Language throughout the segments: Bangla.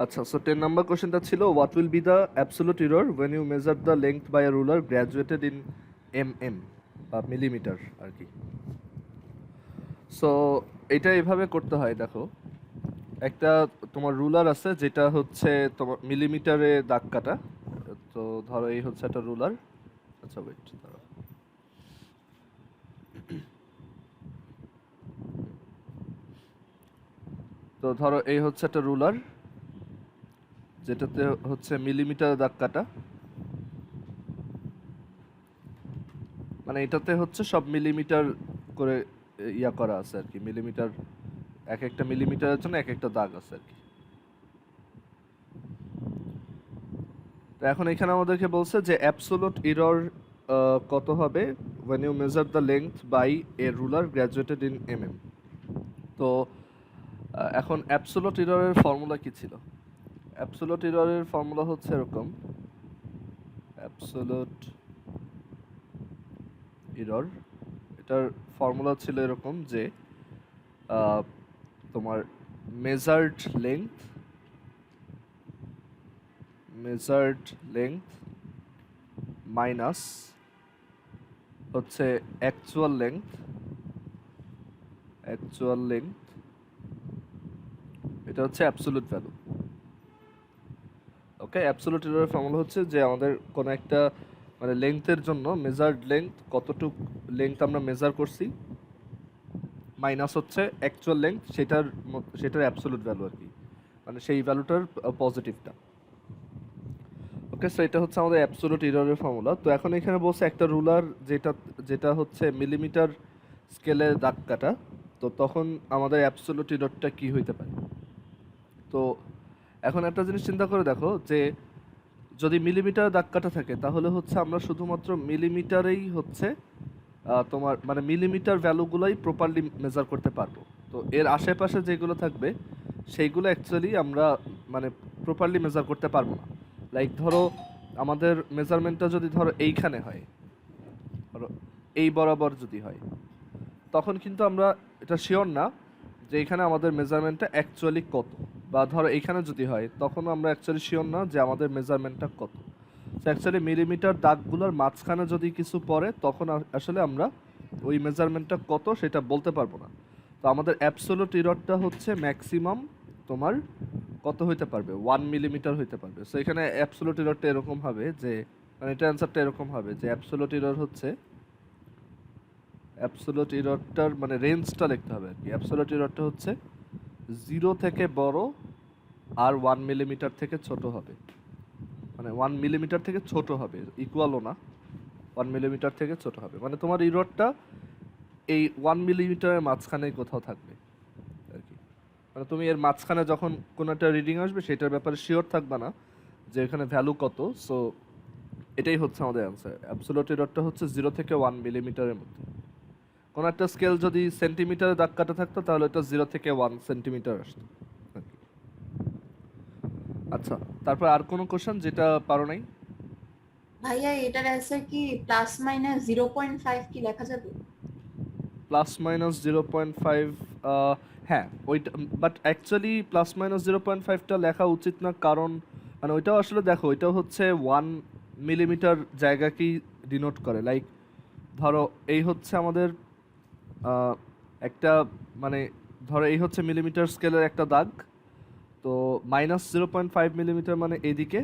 আচ্ছা, সো 10 নাম্বার কোশ্চেনটা ছিল what will B the absolute error when you measure the length by a ruler graduated in mm বা মিলিমিটার আর কি। সো এটা এভাবে করতে হয়, দেখো একটা তোমার রুলার আছে যেটা হচ্ছে তোমার মিলিমিটারে দাগ কাটা। তো ধরো এই হচ্ছে একটা রুলার। আচ্ছা ওয়েট, দাঁড়াও। তো ধরো এই হচ্ছে একটা রুলার যেটাতে হচ্ছে মিলিমিটারে দাগ কাটা, মানে এটাতে হচ্ছে সব মিলিমিটার করে ইয়া করা আছে আর কি, মিলিমিটার এক একটা মিলিমিটারের জন্য এক একটা দাগ আছে আর কি। তো এখন এখানে আমাদেরকে বলছে যে অ্যাবসোলুট এরর কত হবে when you measure the length by a ruler graduated in mm। তো এখন অ্যাবসোলুট এররের ফর্মুলা কি ছিল? অ্যাবসোলুট এররের ফর্মুলা হচ্ছে এরকম, অ্যাবসোলুট এরর এটার ফর্মুলা ছিল এরকম যে তোমার মেজার্ড লেংথ মাইনাস হচ্ছে অ্যাকচুয়াল লেংথ এটা হচ্ছে অ্যাবসোলুট ভ্যালু। ওকে, অ্যাবসোলুট এররের ফর্মুলা হচ্ছে যে আমাদের কোনো একটা মানে লেংথের জন্য মেজার্ড লেংথ কতটুক লেংথ আমরা মেজার করছি মাইনাস হচ্ছে অ্যাকচুয়াল লেংথ সেটার অ্যাবসোলুট ভ্যালু আর কি, মানে সেই ভ্যালুটার পজিটিভটা। ওকে, সো এটা হচ্ছে আমাদের অ্যাবসোলুট এররের ফর্মুলা। তো এখন এখানে বলছে একটা রুলার যেটা হচ্ছে মিলিমিটার স্কেলে দাগ কাটা, তো তখন আমাদের অ্যাবসোলুট এররটা কি হইতে পারে? তো এখন একটা জিনিস চিন্তা করে দেখো যে যদি মিলিমিটারে দাগ কাটা থাকে তাহলে হচ্ছে আমরা শুধুমাত্র মিলিমিটারেই হচ্ছে তোমার মানে মিলিমিটার ভ্যালুগুলোই প্রপারলি মেজার করতে পারবো। তো এর আশেপাশে যেগুলো থাকবে সেইগুলো অ্যাকচুয়ালি আমরা মানে প্রপারলি মেজার করতে পারবো না। লাইক ধরো আমাদের মেজারমেন্টটা যদি ধরো এইখানে হয়, ধরো এই বরাবর যদি হয়, তখন কিন্তু আমরা এটা শিওর না যে এখানে আমাদের মেজারমেন্টটা অ্যাকচুয়ালি কত। বা ধরো এইখানে যদি হয় তখন আমরা অ্যাকচুয়ালি শিওর না যে আমাদের মেজারমেন্টটা কত। তো অ্যাকচুয়ালি মিলিমিটার দাগগুলোর মাঝখানে যদি কিছু পড়ে তখন আসলে আমরা ওই মেজারমেন্টটা কত সেটা বলতে পারবো না। তো আমাদের অ্যাবসোলুট এররটা হচ্ছে ম্যাক্সিমাম তোমার কত হইতে পারবে, 1 মিলিমিটার হইতে পারবে। সো এখানে অ্যাবসোলুট এররটা এরকম হবে যে মানে এটা অ্যান্সারটা এরকম হবে যে অ্যাবসোলুট এরর হচ্ছে অ্যাবসোলুট এররটার মানে রেঞ্জটা লিখতে হবে আর কি। অ্যাবসোলুট এররটা হচ্ছে 0 থেকে বড় আর 1 মিলিমিটার থেকে ছোট হবে, মানে 1 মিলিমিটার থেকে ছোট হবে, ইকুয়ালও না, 1 মিলিমিটার থেকে ছোট হবে। মানে তোমার এররটা এই 1 মিলিমিটারের মাঝখানে কোথাও থাকবে আর কি। মানে তুমি এর মাঝখানে যখন কোনো একটা রিডিং আসবে সেটার ব্যাপারে শিওর থাকবে না যে এখানে ভ্যালু কত। সো এটাই হচ্ছে আমাদের অ্যান্সার। অ্যাবসোলুট এররটা হচ্ছে 0 থেকে 1 মিলিমিটারের মধ্যে। কোনো একটা স্কেল যদি সেন্টিমিটারে দাগ কাটা থাকতো তাহলে এটা 0 থেকে 1 সেন্টিমিটার আসতো। আচ্ছা, তারপর আর কোনো কোশ্চেন যেটা পারো নাই? ভাইয়া এটার অ্যান্সার কি +-0.5 কি লেখা যাবে? +-0.5, হ্যাঁ ওইটা, বাট অ্যাকচুয়ালি +-0.5টা লেখা উচিত না, কারণ মানে ওইটাও আসলে দেখো ওইটাও হচ্ছে 1 মিলিমিটার জায়গাকেই ডিনোট করে। লাইক ধরো এই হচ্ছে আমাদের একটা মানে ধরো এই হচ্ছে মিলিমিটার স্কেলের একটা দাগ, তো -0.5 মিলিমিটার মানে এইদিকে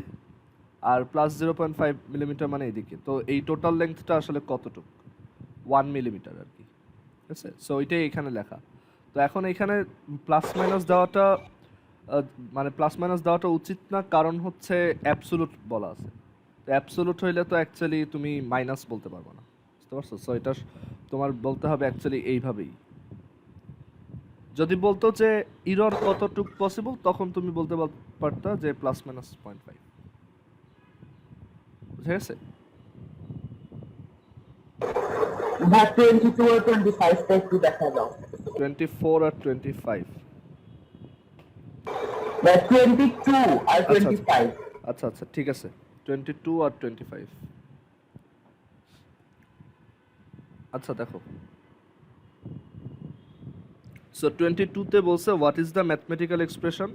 আর +0.5 মিলিমিটার মানে এইদিকে। তো এই টোটাল লেন্থটা আসলে কতটুকু? 1 মিলিমিটার আর কি, ঠিক আছে? সো ওইটাই এখানে লেখা। তো এখন এখানে প্লাস মাইনাস দেওয়াটা মানে প্লাস মাইনাস দেওয়াটা উচিত না, কারণ হচ্ছে অ্যাবসোলুট বলা আছে। তো অ্যাবসোলুট হইলে তো অ্যাকচুয়ালি তুমি মাইনাস বলতে পারবে না, বুঝতে পারছো? সো এটা তোমার বলতে হবে অ্যাকচুয়ালি এইভাবেই। যদি বলতো যে ইরর কতটুক পসিবল তখন তুমি বলতে পারতা যে +-0.5, বুঝে গেছে? বা 22 আর 25টা একটু দেখা দাও। 24 আর 25, বা 22 আর আচ্ছা আচ্ছা 25। আচ্ছা আচ্ছা ঠিক আছে, 22 আর 25। আচ্ছা দেখো, সো 22তে বলছে what is the mathematical expression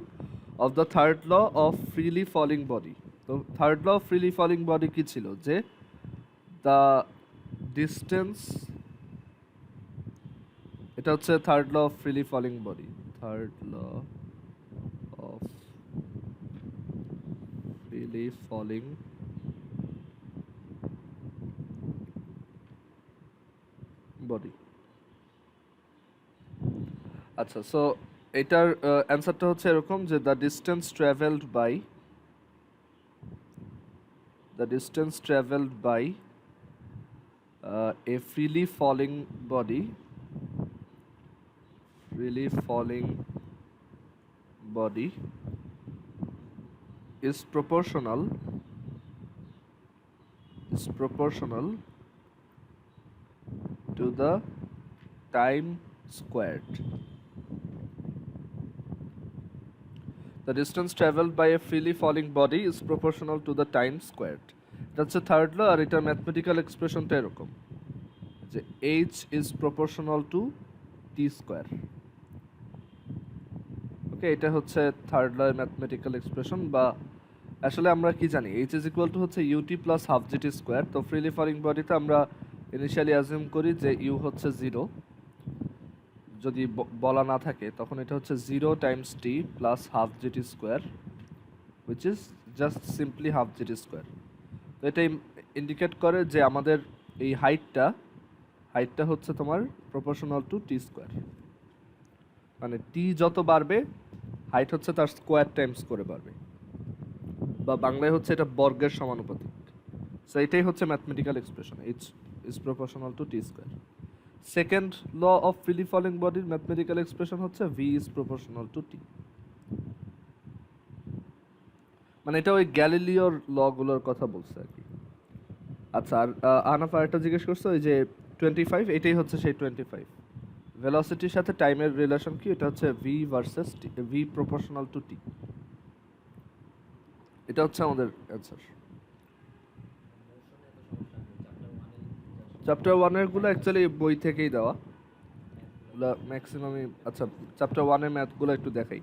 of the third law of freely falling body. তো third law of freely falling body কি ছিল, যে দ্য ডিস্টেন্স, এটা হচ্ছে third law of freely falling body, third law of freely falling body. আচ্ছা, সো এটার অ্যান্সারটা হচ্ছে এরকম যে the distance travelled by a freely falling body is proportional to the time squared. The distance traveled by a freely falling body is proportional to the time squared. That's the third law, আর এটা ম্যাথমেটিক্যাল এক্সপ্রেশনটা এরকম যে h is proportional to t square. ওকে, এটা হচ্ছে থার্ড ল এর ম্যাথমেটিক্যাল এক্সপ্রেশন, বা আসলে আমরা কি জানি h is equal to হচ্ছে ut plus half gt square। তো ফ্রিলি ফলিং বডিতে আমরা ইনিশিয়ালি অ্যাজিউম করি যে u হচ্ছে 0, যদি বলা না থাকে তখন এটা হচ্ছে 0 Times T plus half gt square, which is just simply half gt square. তো এটা ইন্ডিকেট করে যে আমাদের এই হাইটটা হচ্ছে তোমার প্রপোর্শনাল টু টি স্কোয়ার, মানে টি যত বাড়বে হাইট হচ্ছে তার স্কোয়ার টাইমস করে বাড়বে, বা বাংলায় হচ্ছে এটা বর্গের সমানুপাতিক। সো এটাই হচ্ছে mathematical expression, h is proportional to t square. Second law of freely falling বডির ম্যাথমেটিক্যাল এক্সপ্রেশন হচ্ছে v is proportional to t। মানে এটা ওই গ্যালিলিওর ল গুলোর কথা বলছে আর কি। আচ্ছা, আর আনাফ আরেকটা জিজ্ঞেস করছে ওই যে 25, এটাই হচ্ছে সেই 25 ভেলোসিটির সাথে টাইমের রিলেশন কি, এটা হচ্ছে v versus v proportional to t। এটা হচ্ছে আমাদের অ্যান্সার। চ্যাপ্টার 1 এর গুলো অ্যাকচুয়ালি বই থেকেই দেওয়া ম্যাক্সিমামই। আচ্ছা, চ্যাপ্টার 1 এর ম্যাথগুলো একটু দেখাই।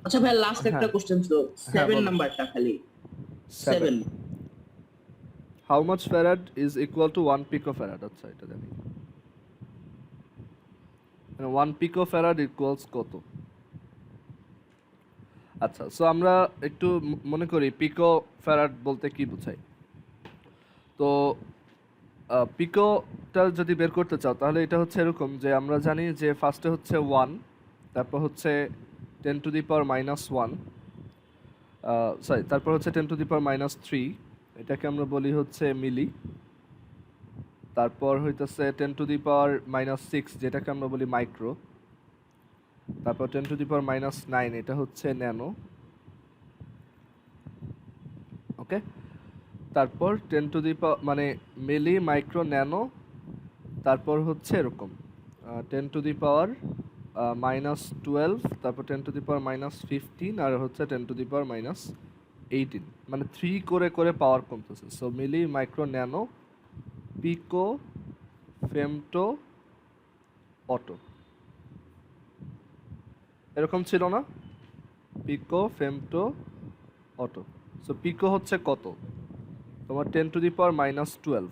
আচ্ছা ভাই, লাস্ট একটা হ্যাঁ। কোশ্চেন ছিল, 7 নাম্বারটা খালি 7। How much farad is equal two 1 পিকোফ্যারাড। আচ্ছা, এটা দেখি, মানে 1 পিকোফ্যারাড ইকুয়ালস কত। আচ্ছা, সো আমরা একটু মনে করি পিকোফ্যারাড বলতে কি বোঝায়। তো পিকোটা যদি বের করতে চাও তাহলে এটা হচ্ছে এরকম যে আমরা জানি যে ফার্স্টে হচ্ছে 1, তারপর হচ্ছে 10 টু দি পাওয়ার -1, সরি তারপর হচ্ছে 10 টু দি পাওয়ার -3, এটাকে আমরা বলি হচ্ছে মিলি। তারপর হইতেছে 10 টু দি পাওয়ার -6, যেটাকে আমরা বলি মাইক্রো। তারপর 10 টু দি পাওয়ার -9, এটা হচ্ছে ন্যানো। ওকে, তারপর 10 টু দি পাওয়ার মানে মিলি, মাইক্রো, ন্যানো, তারপর হচ্ছে এরকম 10 টু দি পাওয়ার -12, তারপর 10 টু দি পাওয়ার -15, আর হচ্ছে 10 টু দি পাওয়ার -18, মানে 3 করে করে পাওয়ার কমতেছে। সো মিলি, মাইক্রো, ন্যানো, পিকো, ফেমটো, অটো, এরকম ছিল না? পিকো, ফেমটো, অটো। সো পিকো হচ্ছে কত তোমার 10 টু দি পাওয়ার -12,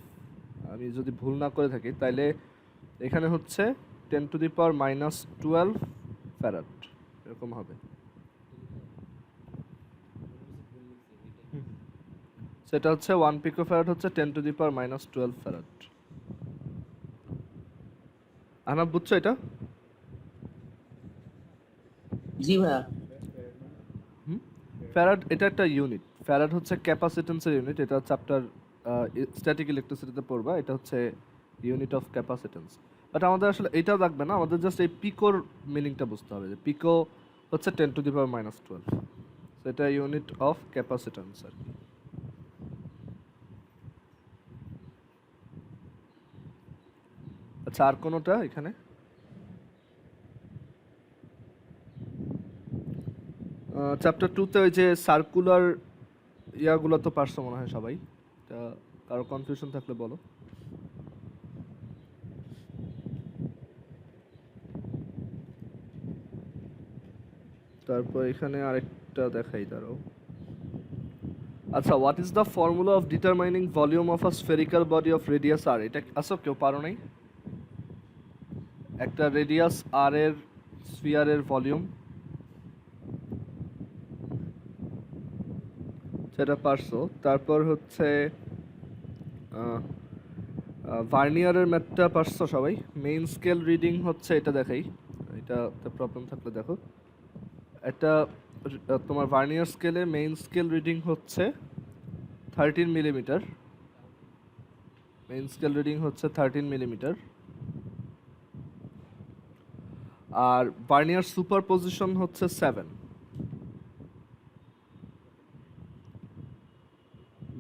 আমি যদি ভুল না করে থাকি তাইলে এখানে হচ্ছে 10 টু দি পাওয়ার -12 ফ্যারাড, এরকম হবে। সেটা হচ্ছে 1 পিকো ফ্যারাড হচ্ছে 10 টু দি পাওয়ার -12 ফ্যারাড। আনাব, বুঝছো এটা? জি ভাইয়া। ফ্যারাড এটা একটা ইউনিট। ফ্যারাড হচ্ছে ক্যাপাসিটেন্সের ইউনিট, এটা চ্যাপ্টার স্ট্যাটিক ইলেকট্রিসিটিতে পড়বা। এটা হচ্ছে ইউনিট অফ ক্যাপাসিটেন্স। বাট আমাদের আসলে এটাও লাগবে না, আমাদের জাস্ট এই পিকোর মিনিংটা বুঝতে হবে যে পিকো হচ্ছে 10 টু দি পাওয়ার -12, সেটা ইউনিট অফ ক্যাপাসিটেন্স আর কি। আচ্ছা, আর কোনোটা এখানে? চ্যাপ্টার 2তে ওই যে সার্কুলার ইয়াগুলো তো পারছো মনে হয় সবাই, এটা কারো কনফিউশন থাকলে বলো। তারপর এখানে আরেকটা দেখাই, দাঁড়াও। আচ্ছা, what is the formula of determining volume of a spherical body of radius R? এটা আসো কেউ পারো নাই? একটা রেডিয়াস আর এর স্ফিয়ারের ভলিউম, সেটা পারছো। তারপর হচ্ছে ভার্নিয়ারের ম্যাথটা পারছো সবাই। মেইন স্কেল রিডিং হচ্ছে, এটা দেখাই, এটাতে প্রবলেম থাকলে দেখো। এটা তোমার ভার্নিয়ার স্কেলে মেইন স্কেল রিডিং হচ্ছে 13 মিলিমিটার। মেইন স্কেল রিডিং হচ্ছে 13 মিলিমিটার। আর ভার্নিয়ার সুপারপজিশন হচ্ছে 7।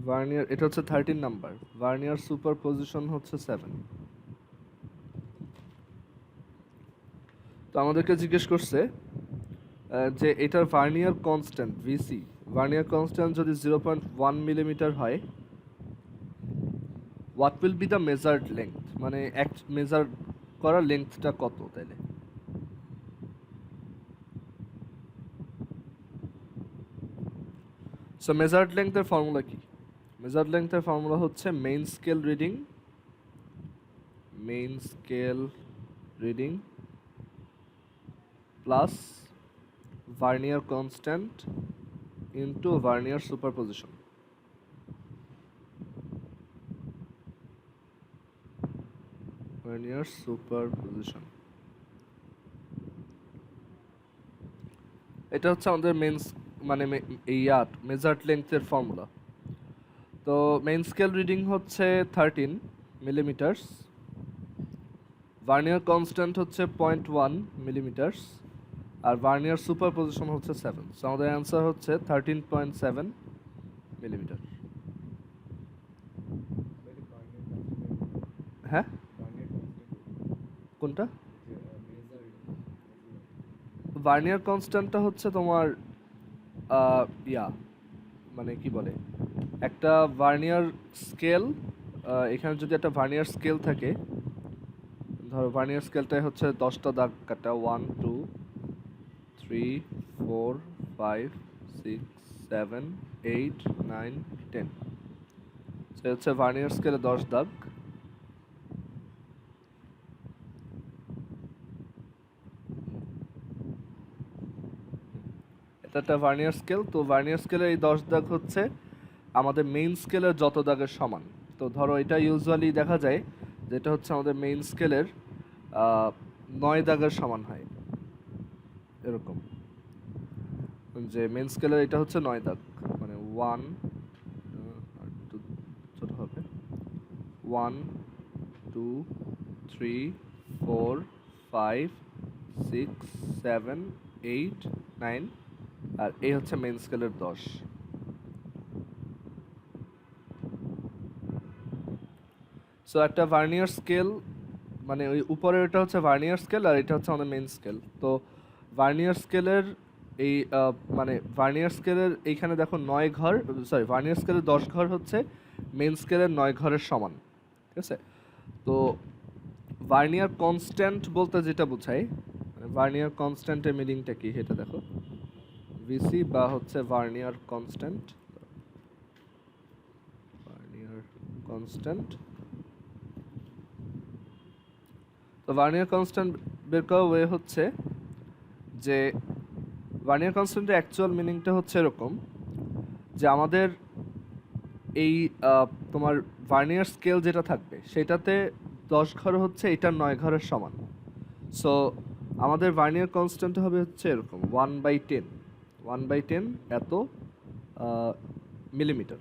ভার্নিয়ার, এটা হচ্ছে 13 নাম্বার, ভার্নিয়ার সুপারপজিশন হচ্ছে 7। তো আমাদেরকে জিজ্ঞেস করছে যে এটার vernier constant VC, vernier constant যদি 0.1 মিলিমিটার হয়, what will B the measured length, মানে এক মেজার করা লেংথটা কত তাইলে? সো মেজার্ড লেংথের ফর্মুলা কি? মেজার্ড লেংথের ফর্মুলা হচ্ছে main scale reading plus vernier constant into vernier superposition. Vernier superposition, এটা হচ্ছে আমাদের মানে এই মেজার্ড লেংথের ফর্মুলা। তো মেইন স্কেল রিডিং হচ্ছে 13 মিলিমিটারস, ভার্নিয়ার কনস্ট্যান্ট হচ্ছে 0.1 মিলিমিটারস, আর ভার্নিয়ার সুপারপজিশন হচ্ছে 7। সো আমাদের অ্যান্সার হচ্ছে 13.7 মিলিমিটার। হ্যাঁ, কোনটা? ভার্নিয়ার কনস্ট্যান্টটা হচ্ছে তোমার মানে কি বলে, একটা ভার্নিয়ার স্কেল, এখানে যদি একটা ভার্নিয়ার স্কেল থাকে, ধরো ভার্নিয়ার স্কেলটাই হচ্ছে 10টা দাগ কাটা, 1 2 3 4 5 6 7 8 9 10, সে হচ্ছে ভার্নিয়ার স্কেলে 10 দাগ। এটা একটা ভার্নিয়ার স্কেল। তো ভার্নিয়ার স্কেলের এই 10 দাগ হচ্ছে আমাদের মেইন স্কেলের যত দাগের সমান। তো ধরো এটা ইউজুয়ালি দেখা যায় যেটা হচ্ছে আমাদের মেইন স্কেলের 9 দাগের সমান হয়, এরকম যে মেইন স্কেলের এটা হচ্ছে 9 দাগ, মানে 1 ছোট হবে 1 2 3 4 5 6 7 8 9, আর এই হচ্ছে মেইন স্কেলের 10। সো একটা ভার্নিয়ার স্কেল, মানে ওই উপরের এটা হচ্ছে ভার্নিয়ার স্কেল আর এটা হচ্ছে আমাদের মেইন স্কেল। তো ভার্নিয়ার স্কেলের এই মানে ভার্নিয়ার স্কেলের এইখানে দেখো 9 ঘর, সরি ভার্নিয়ার স্কেলের 10 ঘর হচ্ছে মেইন স্কেলের 9 ঘরের সমান, ঠিক আছে? তো ভার্নিয়ার কনস্ট্যান্ট বলতে যেটা বোঝায়, মানে ভার্নিয়ার কনস্ট্যান্টের মিনিংটা কি সেটা দেখো, ভিসি বা হচ্ছে ভার্নিয়ার কনস্ট্যান্ট। তো ভার্নিয়ার কনস্ট্যান্ট বের করার ওয়ে হচ্ছে যে ভার্নিয়ার কনস্ট্যান্টের অ্যাকচুয়াল মিনিংটা হচ্ছে এরকম যে আমাদের এই তোমার ভার্নিয়ার স্কেল যেটা থাকবে সেটাতে 10 ঘর হচ্ছে এটা 9 ঘরের সমান। সো আমাদের ভার্নিয়ার কনস্ট্যান্ট হবে হচ্ছে এরকম 1/10 এত মিলিমিটার।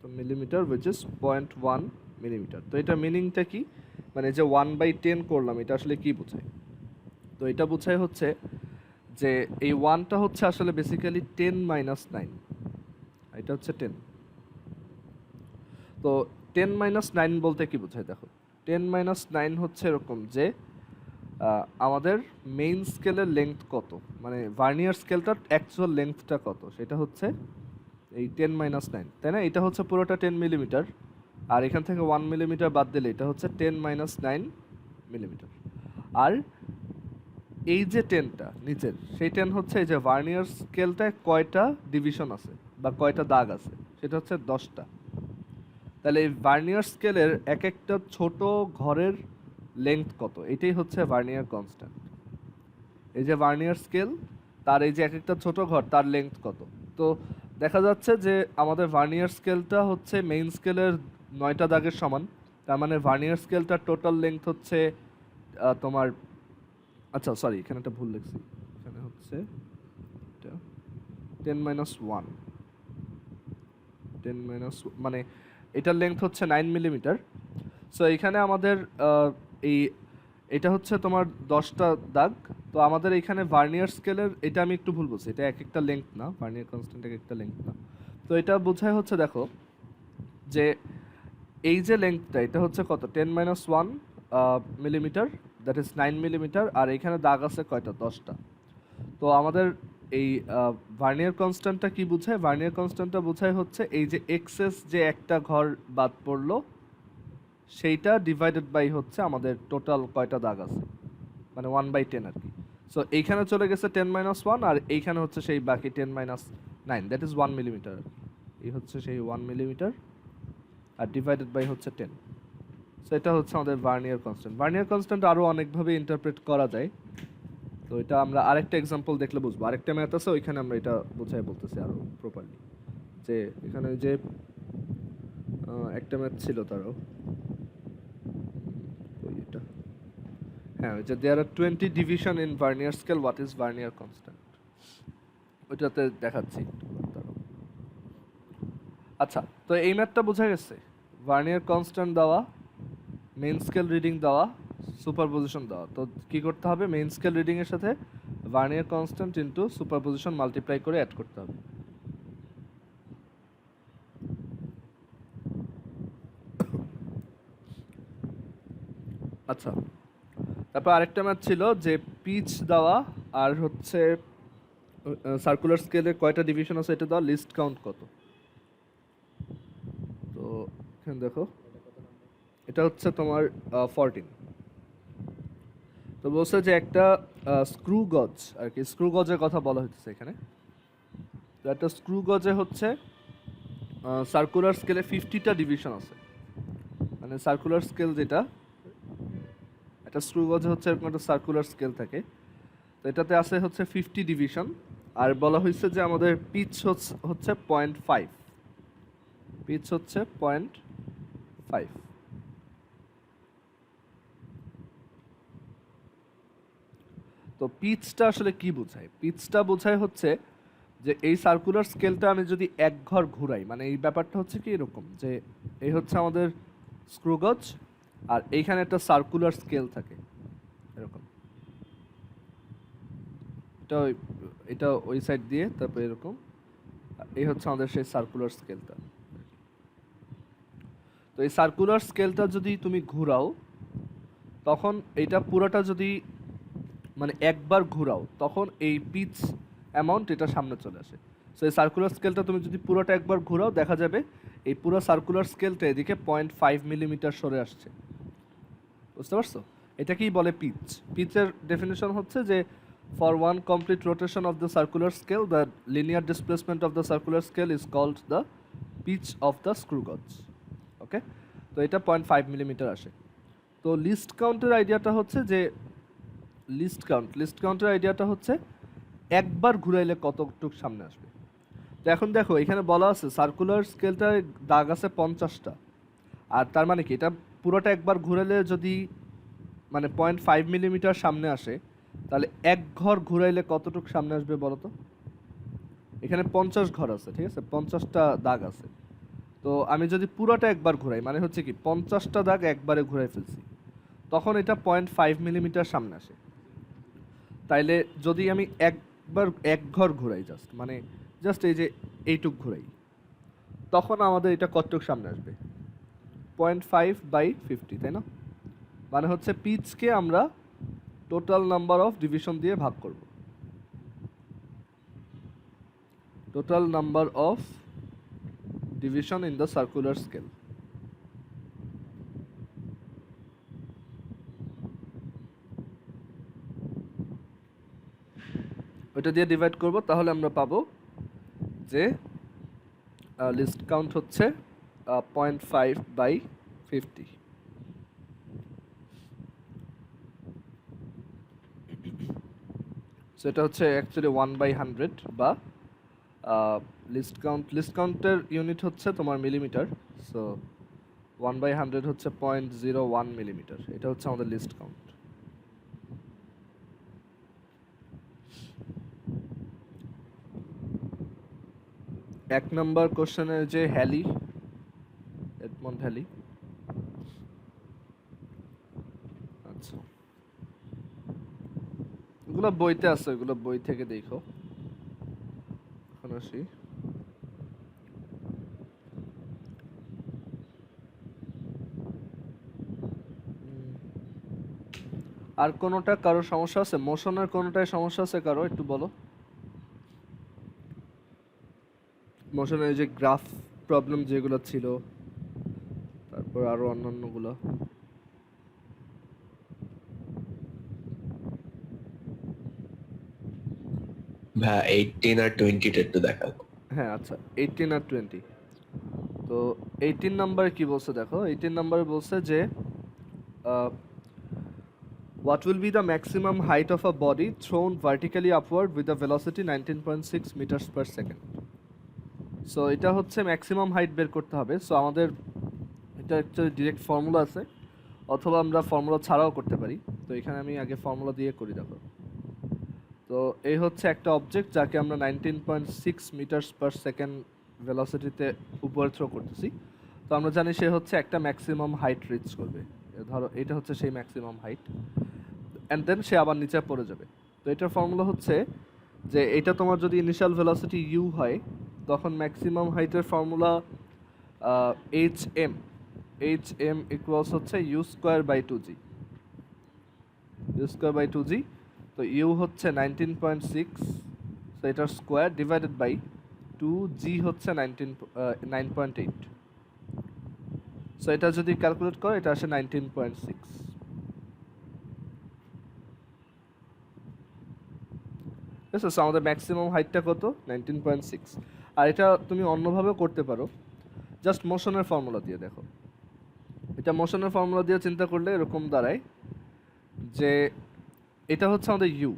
তো মিলিমিটার উইচ ইজ 0.1 মিলিমিটার। তো এটা মিনিংটা কি, মানে যে 1/10 করলাম এটা আসলে কি বোঝায়? তো এটা বোঝায় হচ্ছে যে এই 1টা হচ্ছে আসলে বেসিক্যালি 10 - 9, এটা হচ্ছে 10। তো 10 - 9 বলতে কি বোঝায় দেখো, 10 - 9 হচ্ছে এরকম যে আমাদের মেইন স্কেলের লেংথ কত, মানে ভার্নিয়ার স্কেলটার অ্যাকচুয়াল লেংথটা কত, সেটা হচ্ছে এই 10 - 9, তাই না? এটা হচ্ছে পুরোটা 10 মিলিমিটার, আর এখান থেকে 1 মিলিমিটার বাদ দিলে এটা হচ্ছে 10 - 9 মিলিমিটার। আর এই যে 10টা নিচের সেই 10 হচ্ছে এই যে ভার্নিয়ার স্কেলটায় কয়টা ডিভিশন আছে বা কয়টা দাগ আছে, সেটা হচ্ছে 10টা। তাহলে এই ভার্নিয়ার স্কেলের এক একটা ছোট ঘরের লেংথ কত, এটাই হচ্ছে ভার্নিয়ার কনস্ট্যান্ট। এই যে ভার্নিয়ার স্কেল, তার এই যে এক একটা ছোট ঘর তার লেংথ কত। তো দেখা যাচ্ছে যে আমাদের ভার্নিয়ার স্কেলটা হচ্ছে মেইন স্কেলের 9টা দাগের সমান। তার মানে ভার্নিয়ার স্কেলটার টোটাল লেংথ হচ্ছে তোমার, আচ্ছা সরি এখানে একটা ভুল লিখছি, এখানে হচ্ছে এটা 10 মাইনাস 1, 10 মাইনাস মানে এটার লেংথ হচ্ছে 9 মিলিমিটার। সো এখানে আমাদের এই এটা হচ্ছে তোমার 10টা দাগ। তো আমাদের এখানে ভার্নিয়ার স্কেলের, এটা আমি একটু ভুল বলছি, এটা এক একটা লেংথ না, ভার্নিয়ার কনস্ট্যান্ট এক একটা লেংথ না। তো এটা বোঝায় হচ্ছে দেখো যে এই যে লেংথটা এটা হচ্ছে কত, 10 minus 1 millimetre, that is 9 millimetre. আর এখানে দাগ আছে কয়টা, 10টা। তো আমাদের এই ভার্নিয়ার কনস্ট্যান্টটা কি বোঝায়, ভার্নিয়ার কনস্ট্যান্টটা বোঝায় হচ্ছে এই যে এক্সেস যে একটা ঘর বাদ পড়লো সেইটা ডিভাইডেড বাই হচ্ছে আমাদের টোটাল কয়টা দাগ আছে, মানে 1/10 আর কি। সো এইখানে চলে গেছে 10 মাইনাস 1, আর এইখানে হচ্ছে সেই বাকি 10 মাইনাস 9, দ্যাট ইজ 1 মিলিমিটার। এই হচ্ছে সেই 1 মিলিমিটার, আর ডিভাইডেড বাই হচ্ছে 10। সো এটা হচ্ছে আমাদের ভার্নিয়ার কনস্ট্যান্ট। ভার্নিয়ার কনস্ট্যান্ট আরও অনেকভাবে ইন্টারপ্রেট করা যায়। তো এটা আমরা আরেকটা এক্সাম্পল দেখলে বুঝবো, আরেকটা ম্যাথ আছে ওইখানে আমরা এটা বোঝাই বলতেছি আরও প্রপারলি। যে এখানে যে একটা ম্যাথ ছিল তারও, ওইটা হ্যাঁ, ওই যে দেয়ার are 20 division in vernier scale, what is vernier constant, ওইটাতে দেখাচ্ছি একটু তারও। আচ্ছা, তো এই ম্যাথটা বোঝা গেছে, ভার্নিয়ার কনস্ট্যান্ট দেওয়া, মেইন স্কেল রিডিং দেওয়া, সুপারপজিশন দেওয়া। তো কি করতে হবে, মেইন স্কেল রিডিং এর সাথে vernier constant into superposition multiply করে অ্যাড করতে হবে। আচ্ছা, তারপর আরেকটা ম্যাথ ছিল যে পিচ দেওয়া আর হচ্ছে সার্কুলার স্কেলের কয়টা ডিভিশন আছে এটা দেওয়া, লিস্ট কাউন্ট কত। তো এখানে দেখো এটা হচ্ছে তোমার 14। তো বলছে যে একটা স্ক্রু গজ আর কি, স্ক্রু গজের কথা বলা হচ্ছে এখানে। তো একটা স্ক্রু গজে হচ্ছে সার্কুলার স্কেলে 50টা ডিভিশন আছে, মানে সার্কুলার স্কেল যেটা, একটা স্ক্রু গজে হচ্ছে এরকম একটা সার্কুলার স্কেল থাকে। তো এটাতে আছে হচ্ছে 50 ডিভিশন, আর বলা হয়েছে যে আমাদের পিচ হচ্ছে 0.5, পিচ হচ্ছে 0.5। তো পিচটা আসলে কি বোঝায়, পিচটা বোঝায় হচ্ছে যে এই সার্কুলার স্কেলটা আমি যদি এক ঘর ঘুরাই, মানে এই ব্যাপারটা হচ্ছে কি এরকম যে এই হচ্ছে আমাদের স্ক্রু গজ, আর এইখানে একটা সার্কুলার স্কেল থাকে এরকম, এটা ওই সাইড দিয়ে, তারপর এরকম, এই হচ্ছে আমাদের সেই সার্কুলার স্কেলটা। তো এই সার্কুলার স্কেলটা যদি তুমি ঘুরাও, তখন এটা পুরোটা যদি মানে একবার ঘুরাও, তখন এই পিচ অ্যামাউন্ট এটা সামনে চলে আসে। সো এই সার্কুলার স্কেলটা তুমি যদি পুরোটা একবার ঘুরাও, দেখা যাবে এই পুরো সার্কুলার স্কেলটা এদিকে 0.5 মিলিমিটার সরে আসছে। বুঝতে পারছো, এটাকেই বলে পিচ। পিচের ডেফিনেশন হচ্ছে যে for one complete rotation of the circular scale the linear displacement of the circular scale is called the pitch of the screw gauge. Okay, তো এটা 0.5 মিলিমিটার আসে। তো লিস্ট কাউন্টের আইডিয়াটা হচ্ছে যে লিস্ট কাউন্টের আইডিয়াটা হচ্ছে একবার ঘুরাইলে কতটুক সামনে আসবে। তো এখন দেখো এখানে বলা আছে সার্কুলার স্কেলটায় দাগ আছে 50টা, আর তার মানে কি এটা পুরোটা একবার ঘুরাইলে যদি মানে 0.5 মিলিমিটার সামনে আসে, তাহলে এক ঘর ঘুরাইলে কতটুক সামনে আসবে বলো তো। এখানে 50 ঘর আছে, ঠিক আছে, 50টা দাগ আছে। তো আমি যদি পুরোটা একবার ঘুরাই, মানে হচ্ছে কি 50টা দাগ একবারে ঘুরাই ফেলছি, তখন এটা 0.5 মিলিমিটার সামনে আসে। তাইলে যদি আমি একবার এক ঘর ঘুরাই, জাস্ট এই যে এইটুক ঘুরাই, তখন আমাদের এটা কতটুক সামনে আসবে, 0.5/50, তাই না। মানে হচ্ছে পিচকে আমরা টোটাল নাম্বার অফ ডিভিশন দিয়ে ভাগ করব, total number of division in the circular scale. ওইটা দিয়ে ডিভাইড করব, তাহলে আমরা পাবো যে লিস্ট কাউন্ট হচ্ছে 0.5/50। সো এটা হচ্ছে অ্যাকচুয়ালি 1/100 বা লিস্ট কাউন্টের ইউনিট হচ্ছে তোমার মিলিমিটার। সো 1/100 হচ্ছে 0.01 মিলিমিটার। এটা হচ্ছে আমাদের লিস্ট কাউন্ট। এক নম্বর কোশ্চেনের যে হ্যালি, এডমন্ড হ্যালি, আচ্ছা এগুলো বইতে আছে, এগুলো বই থেকে দেখো। এখন আসি আর কোনোটা কারো সমস্যা আছে? মোশনের কোনোটায় সমস্যা আছে কারো? একটু বলো। মোশনের যে গ্রাফ প্রবলেম যেগুলো ছিল, তারপর আরো অন্যান্যগুলো। ভাই 18 আর 20 টা একটু দেখাবো। হ্যাঁ আচ্ছা, 18 আর 20। তো 18 নাম্বারে কি বলছে দেখো। 18 নাম্বারে বলছে যে what will be the maximum height of a body thrown vertically upward with a velocity 19.6 meters per second. So এটা হচ্ছে ম্যাক্সিমাম হাইট বের করতে হবে। সো আমাদের এটা একটা ডিরেক্ট ফর্মুলা আছে, অথবা আমরা ফর্মুলা ছাড়াও করতে পারি। তো এখানে আমি আগে ফর্মুলা দিয়ে করি দেখো। তো এই হচ্ছে একটা অবজেক্ট যাকে আমরা 19.6 মিটার্স পার সেকেন্ড ভেলোসিটিতে উপরে থ্রো করতেছি। তো আমরা জানি সে হচ্ছে একটা ম্যাক্সিমাম হাইট রিচ করবে। ধরো এটা হচ্ছে সেই ম্যাক্সিমাম হাইট, অ্যান্ড দেন সে আবার নিচে পড়ে যাবে। তো এটার ফর্মুলা হচ্ছে যে এটা তোমার যদি ইনিশিয়াল ভেলোসিটি ইউ হয়, তখন ম্যাক্সিমাম হাইটের ফর্মুলা এইচ এম ইকুয়ালস হচ্ছে you square by 2g। U square by 2g। তো ইউ হচ্ছে 19.6, সো এটার স্কোয়ার ডিভাইডেড বাই 2g হচ্ছে 9.8। সো এটা যদি ক্যালকুলেট করো এটা আসে 19.6। ঠিক আছে, সো আমাদের ম্যাক্সিমাম হাইটটা কত? 19.6। আর এটা তুমি অন্যভাবেও করতে পারো, জাস্ট মোশনের ফর্মুলা দিয়ে দেখো। এটা মোশনের ফর্মুলা দিয়ে চিন্তা করলে এরকম দাঁড়ায় যে এটা হচ্ছে আমাদের ইউ,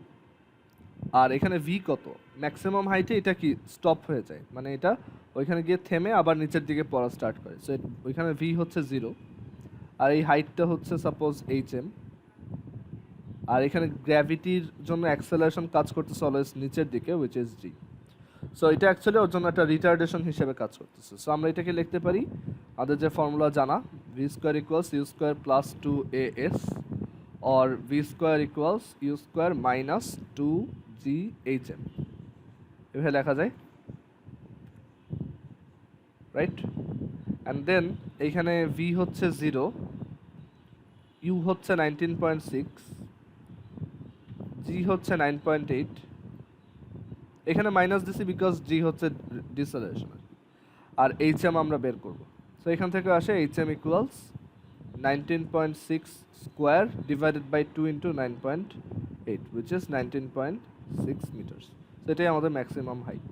আর এখানে ভি কত? ম্যাক্সিমাম হাইটে এটা কি স্টপ হয়ে যায়, মানে এটা ওইখানে গিয়ে থেমে আবার নিচের দিকে পড়া স্টার্ট করে। সো ওইখানে ভি হচ্ছে 0, আর এই হাইটটা হচ্ছে সাপোজ এইচ এম। আর এখানে গ্র্যাভিটির জন্য অ্যাক্সেলারেশন কাজ করতেছে অলওয়েজ নিচের দিকে, উইচ ইজ জি। সো এটা অ্যাকচুয়ালি ওর জন্য একটা রিটার্ডেশন হিসেবে কাজ করতেছে। সো আমরা এটাকে লিখতে পারি, আমাদের যে ফর্মুলা জানা, v square equals u square plus 2as, or v square equals u square minus 2ghm, এভাবে লেখা যায়, রাইট? অ্যান্ড দেন এইখানে v হচ্ছে 0, u হচ্ছে 19.6, g হচ্ছে 9.8। এখানে মাইনাস দিছি বিকজ g হচ্ছে ডিসেলারেশন, আর hm আমরা বের করব। সো এখান থেকে আসে hm equals 19.6 square divided by 2 into 9.8, which is 19.6 meters. So এটাই আমাদের ম্যাক্সিমাম হাইট।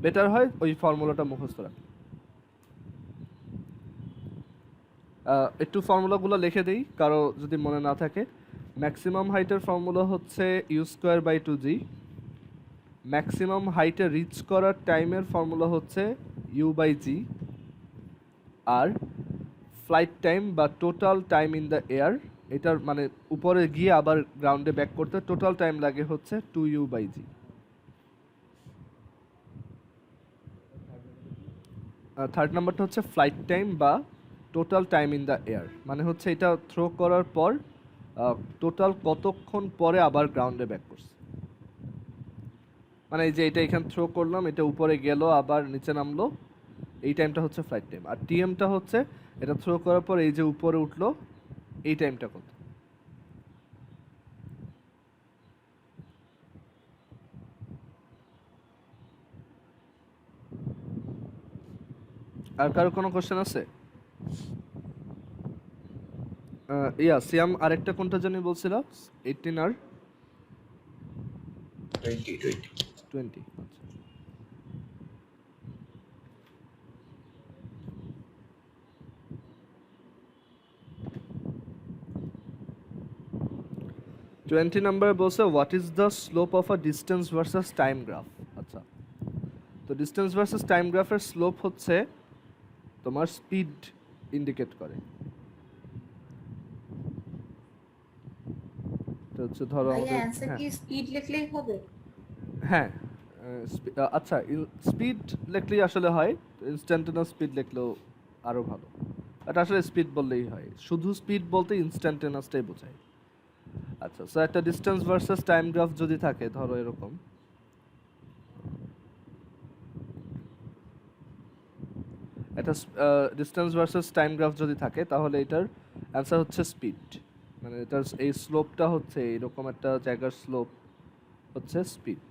বেটার হয় ওই ফর্মুলাটা মুখস্থ রাখলে। একটু ফর্মুলাগুলো লিখে দিই কারো যদি মনে না থাকে। ম্যাক্সিমাম হাইটের ফর্মুলা হচ্ছে you square by 2g। Maximum হাইটে রিচ করার টাইমের ফর্মুলা হচ্ছে ইউ বাই জি। আর ফ্লাইট টাইম বা total time in the air, এটার মানে উপরে গিয়ে আবার গ্রাউন্ডে ব্যাক করতে টোটাল টাইম লাগে হচ্ছে 2u বাই জি। থার্ড নাম্বারটা হচ্ছে ফ্লাইট টাইম বা total time in the air, মানে হচ্ছে এটা থ্রো করার পর টোটাল কতক্ষণ পরে আবার গ্রাউন্ডে ব্যাক করছে। মানে এই যে এটা এখানে থ্রো করলাম, এটা উপরে গেল আবার নিচে নামলো, এই টাইমটা হচ্ছে ফ্লাইট টাইম। আর টিএমটা হচ্ছে এটা থ্রো করার পর এই যে উপরে উঠলো, এই টাইমটা কত। আর কারো কোনো কোশ্চেন আছে? সিয়াম আরেকটা কোনটা জানি বলছিল? 18 আর 20. 20, আচ্ছা। টোয়েন্টি নাম্বার বলছে what is the slope of a distance versus time graph. আচ্ছা, তো ডিস্টেন্স ভার্সেস টাইম গ্রাফের স্লোপ হচ্ছে তোমার স্পিড ইন্ডিকেট করে। তো হচ্ছে ধরো ভাইয়া আমাদের, অ্যান্সার হ্যাঁ কি স্পিড লিখলেই হবে? হ্যাঁ আচ্ছা, স্পিড লিখলেই আসলে হয়, ইনস্ট্যান্টেনিয়াস স্পিড লিখলেও আরও ভালো। এটা আসলে স্পিড বললেই হয়, শুধু স্পিড বলতে ইনস্ট্যান্টেনিয়াসটাই বোঝায়। আচ্ছা, সো একটা ডিস্টেন্স ভার্সেস টাইম গ্রাফ যদি থাকে, ধরো এরকম, একটা ডিস্টেন্স ভার্সেস টাইম গ্রাফ যদি থাকে, তাহলে এটার অ্যান্সার হচ্ছে স্পিড। মানে এটার এই স্লোপটা হচ্ছে এরকম একটা জায়গার স্লোপ হচ্ছে স্পিড।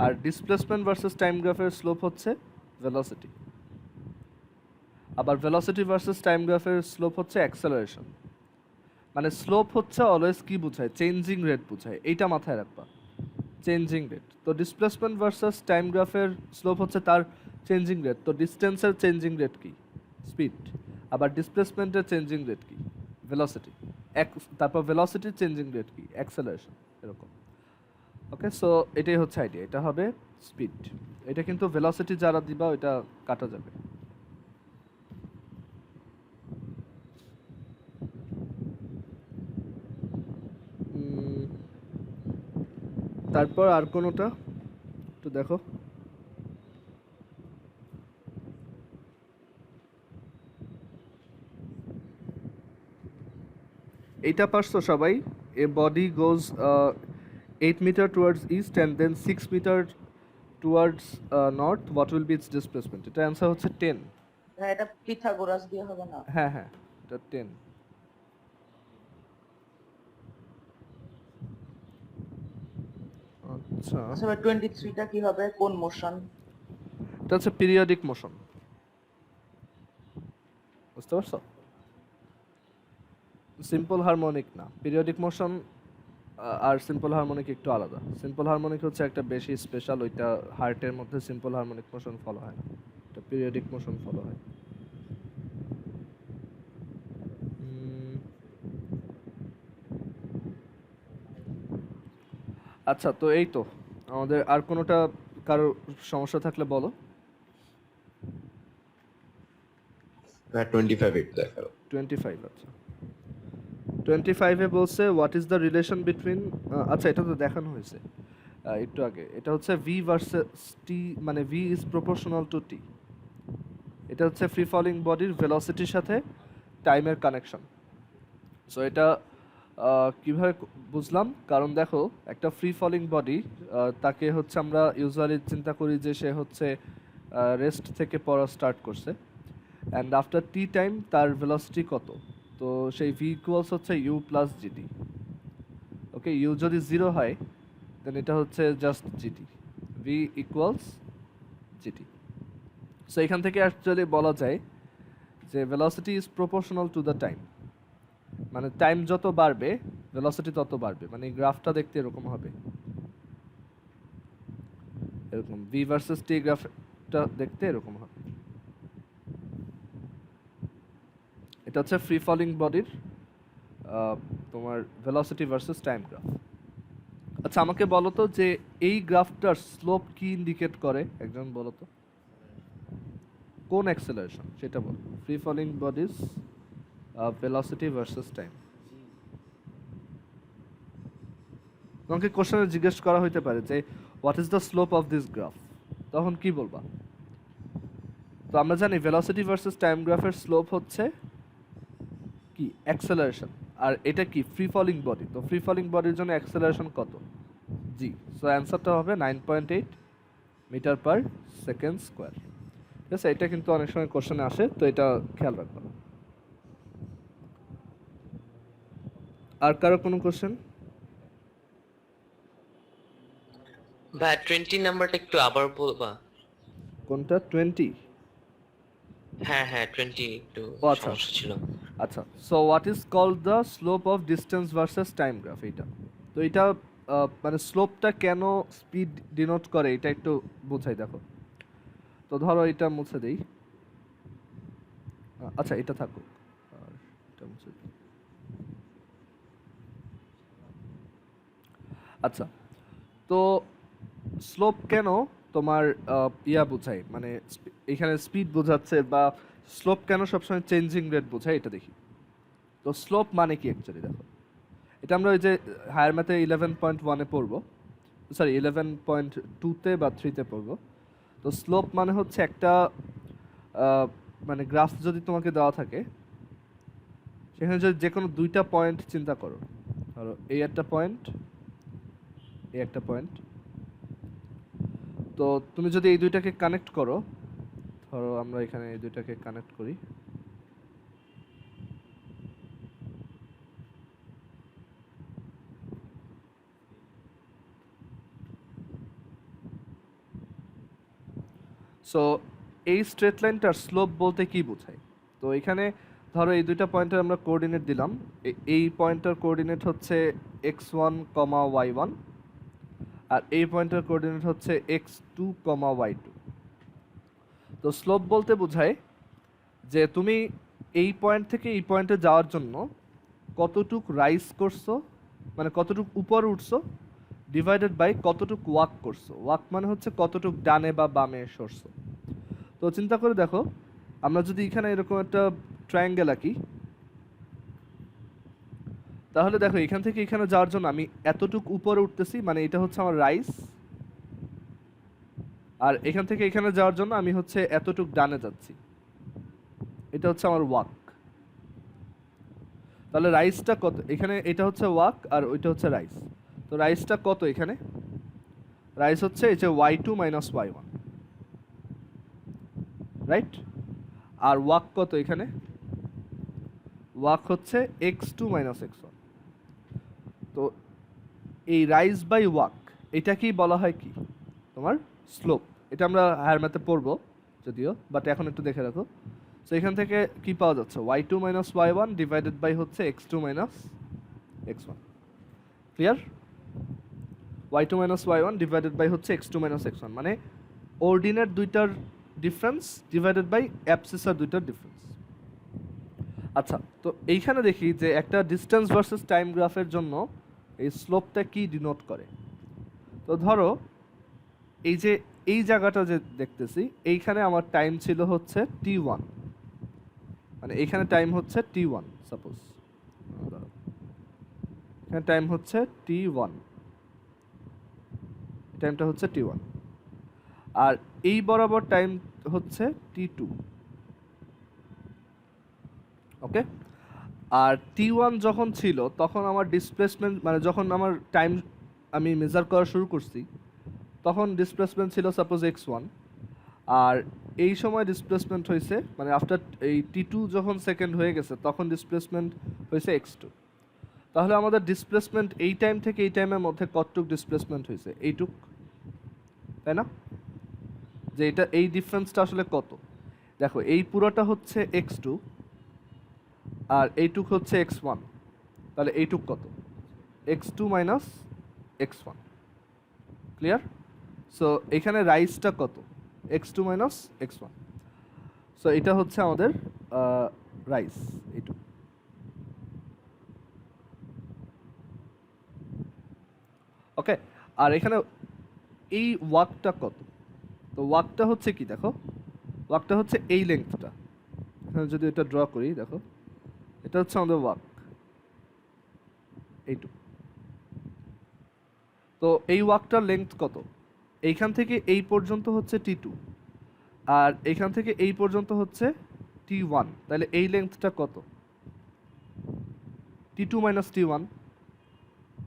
আর ডিসপ্লেসমেন্ট ভার্সেস টাইম গ্রাফের স্লোপ হচ্ছে ভেলোসিটি। আবার ভেলোসিটি ভার্সেস টাইম গ্রাফের স্লোপ হচ্ছে অ্যাক্সেলারেশন। মানে স্লোপ হচ্ছে অলওয়েজ কি বোঝায়, চেঞ্জিং রেট বোঝায়, এইটা মাথায় রাখবা, চেঞ্জিং রেট। তো ডিসপ্লেসমেন্ট ভার্সেস টাইম গ্রাফের স্লোপ হচ্ছে তার চেঞ্জিং রেট। তো ডিস্টেন্সের চেঞ্জিং রেট কি, স্পিড। আবার ডিসপ্লেসমেন্টের চেঞ্জিং রেট কি, ভেলোসিটি। তারপর ভেলোসিটির চেঞ্জিং রেট কি, অ্যাক্সেলারেশন, এরকম। ওকে, সো এটাই হচ্ছে আইডিয়া, এটা হবে স্পিড। এটা কিন্তু ভেলোসিটি যারা দিবা ওইটা কাটা যাবে। তারপর আর কোনোটা একটু দেখো। এইটা পারছো সবাই? A body goes 8 metre towards east and then 6 metre towards north, what will be its displacement? এটা অ্যান্সার হচ্ছে 10। হ্যাঁ, এটা পিথাগোরাস দিয়ে হবে না? হ্যাঁ হ্যাঁ, এটা 10। আচ্ছা, আচ্ছা ভাই, 23টা কি হবে, কোন মোশন? এটা হচ্ছে পিরিয়ডিক মোশন, বুঝতে পারছো? সিম্পল হারমোনিক না, পিরিয়ডিক মোশন আর সিম্পল হারমোনিক একটু আলাদা। সিম্পল হারমোনিক হচ্ছে একটা বেশি স্পেশাল, ওইটা হার্টের মধ্যে সিম্পল হারমোনিক মোশন ফলো হয় না, এটা পিরিয়ডিক মোশন ফলো হয়। আচ্ছা, তো এই তো আমাদের, আর কোনোটা কারো সমস্যা থাকলে বলো। 25 একটু দেখাও। 25, আচ্ছা। 25-এ বলছে what is the relation between, আচ্ছা এটা তো দেখানো হয়েছে একটু আগে। এটা হচ্ছে ভি ভার্সেস টি, মানে ভি ইজ প্রপোর্শনাল টু টি। এটা হচ্ছে ফ্রি ফলিং বডির ভেলোসিটির সাথে টাইমের কানেকশন। সো এটা কিভাবে বুঝলাম, কারণ দেখো একটা ফ্রি ফলিং বডি, তাকে হচ্ছে আমরা ইউজুয়ালি চিন্তা করি যে সে হচ্ছে রেস্ট থেকে পড়া স্টার্ট করছে, অ্যান্ড আফটার টি টাইম তার ভেলোসিটি কত, তো সেই ভি ইকুয়ালস হচ্ছে u plus g t. Okay, u যদি 0 হয় দেন এটা হচ্ছে just g t, v equals g t. So এখান থেকে অ্যাকচুয়ালি বলা যায় যে velocity is proportional to the time. মানে টাইম যত বাড়বে ভেলোসিটি তত বাড়বে, মানে এই গ্রাফটা দেখতে এরকম হবে, এরকম ভি ভার্সেস টি গ্রাফটা দেখতে এরকম হবে। এটা হচ্ছে ফ্রি ফলিং বডির তোমার ভেলোসিটি ভার্সেস টাইম গ্রাফ। আচ্ছা, আমাকে বলো তো যে এই গ্রাফটার স্লোপ কি ইন্ডিকেট করে, একজন বলো তো, কোন অ্যাক্সেলারেশন সেটা বলো। Free falling bodies velocity versus time. তোমাকে কোশ্চেনে জিজ্ঞেস করা হইতে পারে যে what is the slope of this graph, তখন কি বলবা? তো আমরা জানি ভেলোসিটি ভার্সেস টাইম গ্রাফের স্লোপ হচ্ছে কি, অ্যাক্সেলারেশন। আর এটা কি, ফ্রি ফলিং বডি, তো ফ্রি ফলিং বডির জন্য অ্যাক্সেলারেশন কত, জি। সো অ্যান্সারটা হবে 9.8 মিটার পার সেকেন্ড স্কোয়ার। ঠিক আছে, এটা কিন্তু অনেক সময় কোশ্চেনে আসে, তো এটা খেয়াল রাখবা। আর কারো কোনো কোশ্চেন? ভাই 20 নাম্বারটা একটু আবার বলবা? কোনটা 20? হ্যাঁ হ্যাঁ 20 একটু ও আচ্ছা সমস্যা ছিল। আচ্ছা, so what is called the slope of distance versus time graph, এইটা। তো এটা মানে স্লোপটা কেন স্পিড ডিনোট করে এটা একটু বোঝাই দেখো। তো ধরো এটা মুছে দেই, আচ্ছা এটা থাকুক, আর এটা মুছে দিই। আচ্ছা, তো স্লোপ কেন তোমার ইয়া বোঝায়, মানে এখানে স্পিড বোঝাচ্ছে, বা স্লোপ কেন সবসময় চেঞ্জিং রেট বোঝায় এটা দেখি। তো স্লোপ মানে কি অ্যাকচুয়ালি দেখো, এটা আমরা ওই যে হায়ার ম্যাথে 11.1-এ পড়বো, সরি 11.2-তে বা 3-তে পড়বো। তো স্লোপ মানে হচ্ছে একটা মানে গ্রাফ যদি তোমাকে দেওয়া থাকে, সেখানে যদি যে কোনো দুইটা পয়েন্ট চিন্তা করো, ধরো এই একটা পয়েন্ট, এই একটা পয়েন্ট, তো তুমি যদি এই দুইটাকে কানেক্ট করো, ধরো আমরা এখানে এই দুইটাকে কানেক্ট করি, সো এই স্ট্রেট লাইনটার স্লোপ বলতে কি বোঝায়। তো এখানে ধরো এই দুইটা পয়েন্টের আমরা কোঅর্ডিনেট দিলাম, এই পয়েন্টটার কোঅর্ডিনেট হচ্ছে x1, y1, আর এই পয়েন্টের কোঅর্ডিনেট হচ্ছে x2, y2। তো স্লোপ বলতে বোঝায় যে তুমি এই পয়েন্ট থেকে এই পয়েন্টে যাওয়ার জন্য কতটুক রাইজ করছো, মানে কতটুক উপর উঠছো, ডিভাইডেড বাই কতটুক ওয়াক করছো। ওয়াক মানে হচ্ছে কতটুক ডানে বা বামে সরছো। তো চিন্তা করে দেখো, আমরা যদি এখানে এরকম একটা ট্রায়াঙ্গেল আঁকি, তাহলে দেখো এখান থেকে এখানে যাওয়ার জন্য আমি এতটুক উপরে উঠতেছি, মানে এটা হচ্ছে আমার রাইজ, আর এখান থেকে এখানে যাওয়ার জন্য আমি হচ্ছে এতটুক ডানে যাচ্ছি, এটা হচ্ছে আমার ওয়াক। তাহলে রাইজটা কত এখানে, এটা হচ্ছে ওয়াক আর ওইটা হচ্ছে রাইজ। তো রাইজটা কত এখানে, রাইজ হচ্ছে এই যে y2 মাইনাস y1, রাইট। আর ওয়াক কত এখানে, ওয়াক হচ্ছে x2 মাইনাস x1। তো এই রাইজ বাই ওয়াক এটাকেই বলা হয় কি তোমার স্লোপ। এটা আমরা হায়ার ম্যাথে পড়বো যদিও, বাট এখন একটু দেখে রাখো। সো এখান থেকে কি পাওয়া যাচ্ছে, y2 মাইনাস y1 ডিভাইডেড বাই হচ্ছে x2 minus x1। Clear? y2 মাইনাস y1 ডিভাইডেড বাই হচ্ছে x2 মাইনাস x1, মানে অর্ডিনেট দুইটার ডিফারেন্স ডিভাইডেড বাই অ্যাবসিসার দুইটার ডিফারেন্স। আচ্ছা, তো এইখানে দেখি যে একটা ডিস্টেন্স ভার্সেস টাইম গ্রাফের জন্য এই স্লোপটা কি ডিনোট করে। তো ধরো এই যে এই জায়গাটা যে দেখতেছি, এইখানে আমার টাইম ছিল হচ্ছে t1, মানে এইখানে টাইম হচ্ছে t1, সাপোজ এখানে টাইম হচ্ছে t1, টাইমটা হচ্ছে t1, আর এই বরাবর টাইম হচ্ছে t2, ওকে। আর t1 যখন ছিল তখন আমার ডিসপ্লেসমেন্ট, মানে যখন আমার টাইম আমি মেজার করা শুরু করছি তখন ডিসপ্লেসমেন্ট ছিল সাপোজ x1, আর এই সময় ডিসপ্লেসমেন্ট হয়েছে, মানে আফটার এই t2 যখন সেকেন্ড হয়ে গেছে তখন ডিসপ্লেসমেন্ট হয়েছে x2। তাহলে আমাদের ডিসপ্লেসমেন্ট এই টাইম থেকে এই টাইমের মধ্যে কতটুক ডিসপ্লেসমেন্ট হয়েছে, এইটুক, তাই না? যে এটা এই ডিফারেন্সটা আসলে কত, দেখো এই পুরোটা হচ্ছে x2 আর এইটুক হচ্ছে x1, তাহলে এইটুক কত, x2 minus x1। Clear? So এখানে রাইজটা কত, x2 মাইনাস x1। সো এটা হচ্ছে আমাদের রাইজ, এইটুক। ওকে, আর এখানে এই ওয়াকটা কত, তো ওয়াকটা হচ্ছে কি দেখো, ওয়াকটা হচ্ছে এই লেন্থটা, এখানে যদি এটা ড্র করি দেখো, এটা হচ্ছে আমাদের ওয়াক, এইটুক। তো এই ওয়াকটার লেন্থ কত, এইখান থেকে এই পর্যন্ত হচ্ছে t2, আর এইখান থেকে এই পর্যন্ত হচ্ছে t1, তাহলে এই লেন্থটা কত, t2 মাইনাস t1,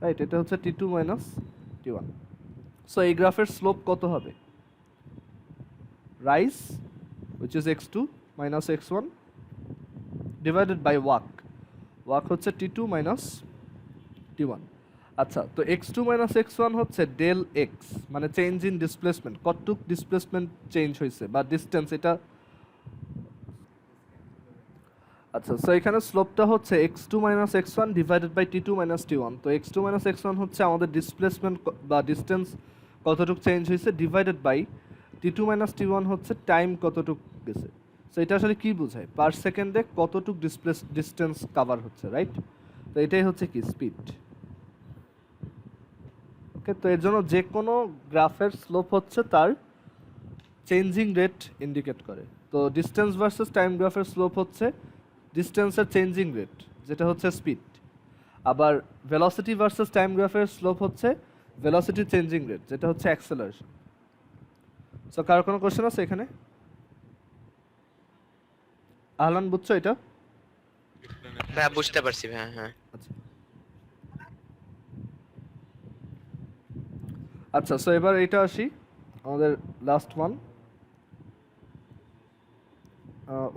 রাইট, এটা হচ্ছে t2 মাইনাস t1। সো এই গ্রাফের স্লোপ কত হবে, rise which is x2 minus x1 divided by walk, walk হচ্ছে t2 minus t1। আচ্ছা, তো x2 minus x1 হচ্ছে ডেল x, মানে চেঞ্জ ইন ডিসপ্লেসমেন্ট, কতটুক ডিসপ্লেসমেন্ট চেঞ্জ হয়েছে বা ডিসটেন্স, এটা আচ্ছা, সো এখানে স্লোপটা হচ্ছে x2 minus x1 divided by t2 minus t1। তো x2 মাইনাস x1 হচ্ছে আমাদের ডিসপ্লেসমেন্ট বা ডিস্টেন্স কতটুকু চেঞ্জ হয়েছে, divided by t2 minus t1 হচ্ছে টাইম কতটুকু গেছে। সো এটা আসলে কি বোঝায়, পার সেকেন্ডে কতটুকু ডিস্টেন্স কভার হচ্ছে, রাইট? তো এটাই হচ্ছে কি স্পিড। ওকে, তো এর জন্য যে কোনো গ্রাফের স্লোপ হচ্ছে তার চেঞ্জিং রেট ইন্ডিকেট করে। তো ডিস্টেন্স ভার্সেস টাইম গ্রাফের স্লোপ হচ্ছে ডিস্টেন্সের চেঞ্জিং রেট, যেটা হচ্ছে স্পিড। আবার ভেলোসিটি ভার্সেস টাইম গ্রাফের স্লোপ হচ্ছে ভেলোসিটি চেঞ্জিং রেট, যেটা হচ্ছে অ্যাক্সেলারেশন। সো কারো কোনো কোশ্চেন আছে এখানে? আহলান, বুঝছো এটা? ভাইয়া বুঝতে পারছি ভাইয়া, হ্যাঁ। আচ্ছা আচ্ছা, সো এবার এটা আসি আমাদের লাস্ট ওয়ান,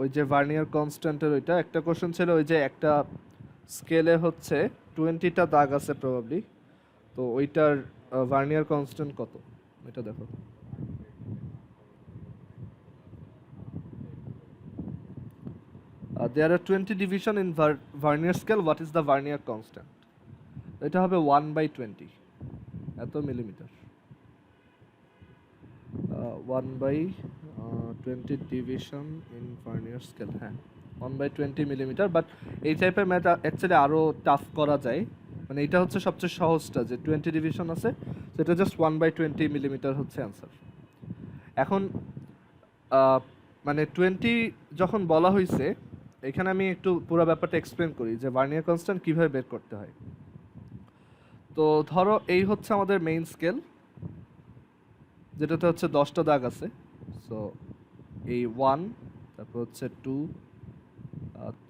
ওই যে ভার্নিয়ার কনস্ট্যান্টের ওইটা একটা কোশ্চেন ছিল। ওই যে একটা স্কেলে হচ্ছে 20টা দাগ আছে প্রবাবলি, তো ওইটার ভার্নিয়ার কনস্ট্যান্ট কত এটা দেখো। There are 20 division in vernier scale. What is the vernier constant? এটা হবে 1/20 এত millimetre. 1/20 division in vernier scale, হ্যাঁ 1/20 মিলিমিটার। বাট এই টাইপের ম্যাথ অ্যাকচুয়ালি আরও টাফ করা যায়, মানে এটা হচ্ছে সবচেয়ে সহজটা, যে 20 ডিভিশন আছে, সেটা জাস্ট 1/20 মিলিমিটার হচ্ছে অ্যান্সার। এখন মানে 20 যখন বলা হয়েছে, এখানে আমি একটু পুরো ব্যাপারটা এক্সপ্লেন করি যে ভার্নিয়ার কনস্ট্যান্ট কীভাবে বের করতে হয়। তো ধরো এই হচ্ছে আমাদের মেইন স্কেল, যেটাতে হচ্ছে 10টা দাগ আছে। সো এই 1, তারপর হচ্ছে 2,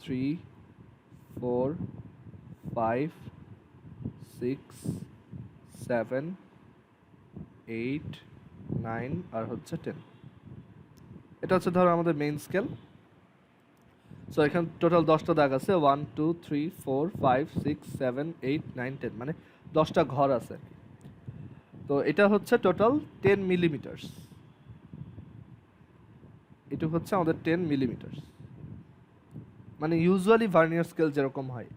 3, 4, 5, 6, 7, 8, 9 আর হচ্ছে 10। এটা হচ্ছে ধরো আমাদের মেইন স্কেল। সো এখানে টোটাল 10টা দাগ আছে, 1, 2, 3, 4, 5, 6, 7, 8, 9, 10, মানে 10টা ঘর আছে। তো এটা হচ্ছে টোটাল 10 মিলিমিটার। এটা হচ্ছে আমাদের 10 মিলিমিটার, মানে ইউজুয়ালি ভার্নিয়ার স্কেল যেরকম হয়।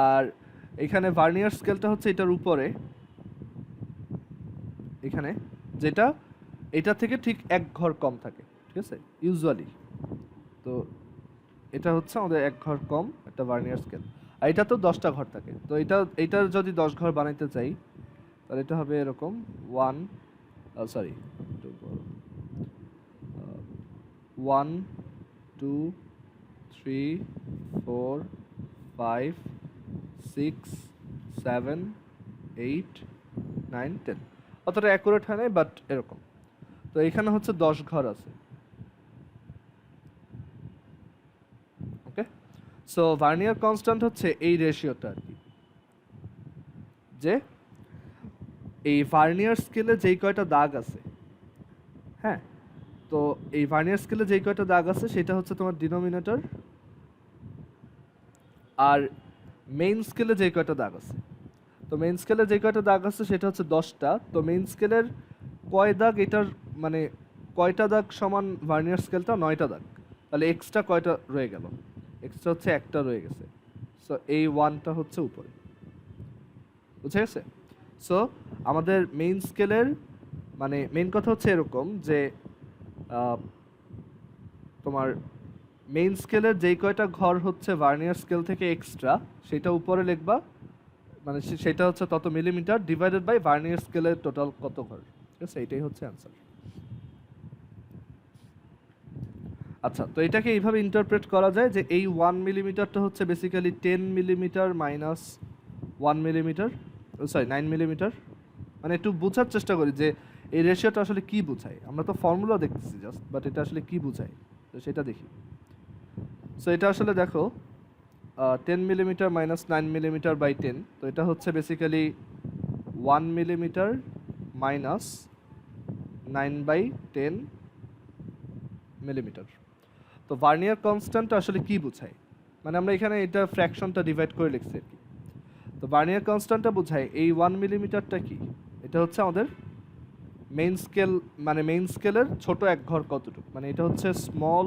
আর এখানে ভার্নিয়ার স্কেলটা হচ্ছে এটার উপরে, এখানে যেটা এটা থেকে ঠিক এক ঘর কম থাকে, ঠিক আছে ইউজুয়ালি। তো এটা হচ্ছে আমাদের এক ঘর কম একটা ভার্নিয়ার স্কেল, আর এটা তো 10টা ঘর থাকে। তো এটার যদি 10 ঘর বানাইতে চাই, তাহলে এটা হবে এরকম 1, 2, 3, 4, 5, 6, 7, 8, 9, 10। অতটা অ্যাকুরেট হয় নাই, বাট এরকম। তো এখানে হচ্ছে 10 ঘর আছে। ওকে, সো ভার্নিয়ার কনস্ট্যান্ট হচ্ছে এই রেশিওটা আর কি, যে এই ভার্নিয়ার স্কেলে যেই কয়টা দাগ আছে, হ্যাঁ, তো এই ভার্নিয়ার স্কেলে যেই কয়টা দাগ আছে সেটা হচ্ছে তোমার ডিনোমিনেটর, আর মেইন স্কেলে যেই কয়টা দাগ আছে, তো মেইন স্কেলে যেই কয়টা দাগ আছে সেটা হচ্ছে 10টা। তো মেইন স্কেলের কয় দাগ, এটার মানে কয়টা দাগ সমান ভার্নিয়ার স্কেলটা 9টা দাগ, তাহলে এক্সট্রা কয়টা রয়ে গেল, এক্সট্রা হচ্ছে একটা রয়ে গেছে। সো এই 1টা হচ্ছে উপরে, বুঝে গেছে? সো আমাদের মেইন স্কেলের মানে মেইন কথা হচ্ছে এরকম যে তোমার মেইন স্কেলের যেই কয়টা ঘর হচ্ছে ভার্নিয়ার স্কেল থেকে এক্সট্রা, সেটা উপরে লিখবা, মানে সেটা হচ্ছে তত মিলিমিটার ডিভাইডেড বাই ভার্নিয়ার স্কেলের টোটাল কত ঘর, ঠিক আছে? এটাই হচ্ছে অ্যান্সার। আচ্ছা, তো এটাকে এইভাবে ইন্টারপ্রেট করা যায় যে এই 1 মিলিমিটারটা হচ্ছে basically 10 millimetre minus 1 millimetre, sorry 9 millimetre. মানে একটু বোঝার চেষ্টা করি যে এই রেশিওটা আসলে কি বোঝায়। আমরা তো ফর্মুলা দেখতেছি জাস্ট, বাট এটা আসলে কি বোঝায় তো সেটা দেখি। সো এটা আসলে দেখো 10 মিলিমিটার মাইনাস 9 মিলিমিটার বাই 10, তো এটা হচ্ছে বেসিক্যালি 1 মিলিমিটার মাইনাস 9/10 মিলিমিটার। তো ভার্নিয়ার কনস্ট্যান্ট আসলে কি বোঝায়, মানে আমরা এখানে এটা ফ্র্যাকশনটা ডিভাইড করে লিখছি আর কি। তো ভার্নিয়ার কনস্ট্যান্টটা বোঝায় এই 1 মিলিমিটারটা কি, এটা হচ্ছে আমাদের মেইন স্কেল, মানে মেইন স্কেলের ছোট এক ঘর কতটুকু, মানে এটা হচ্ছে small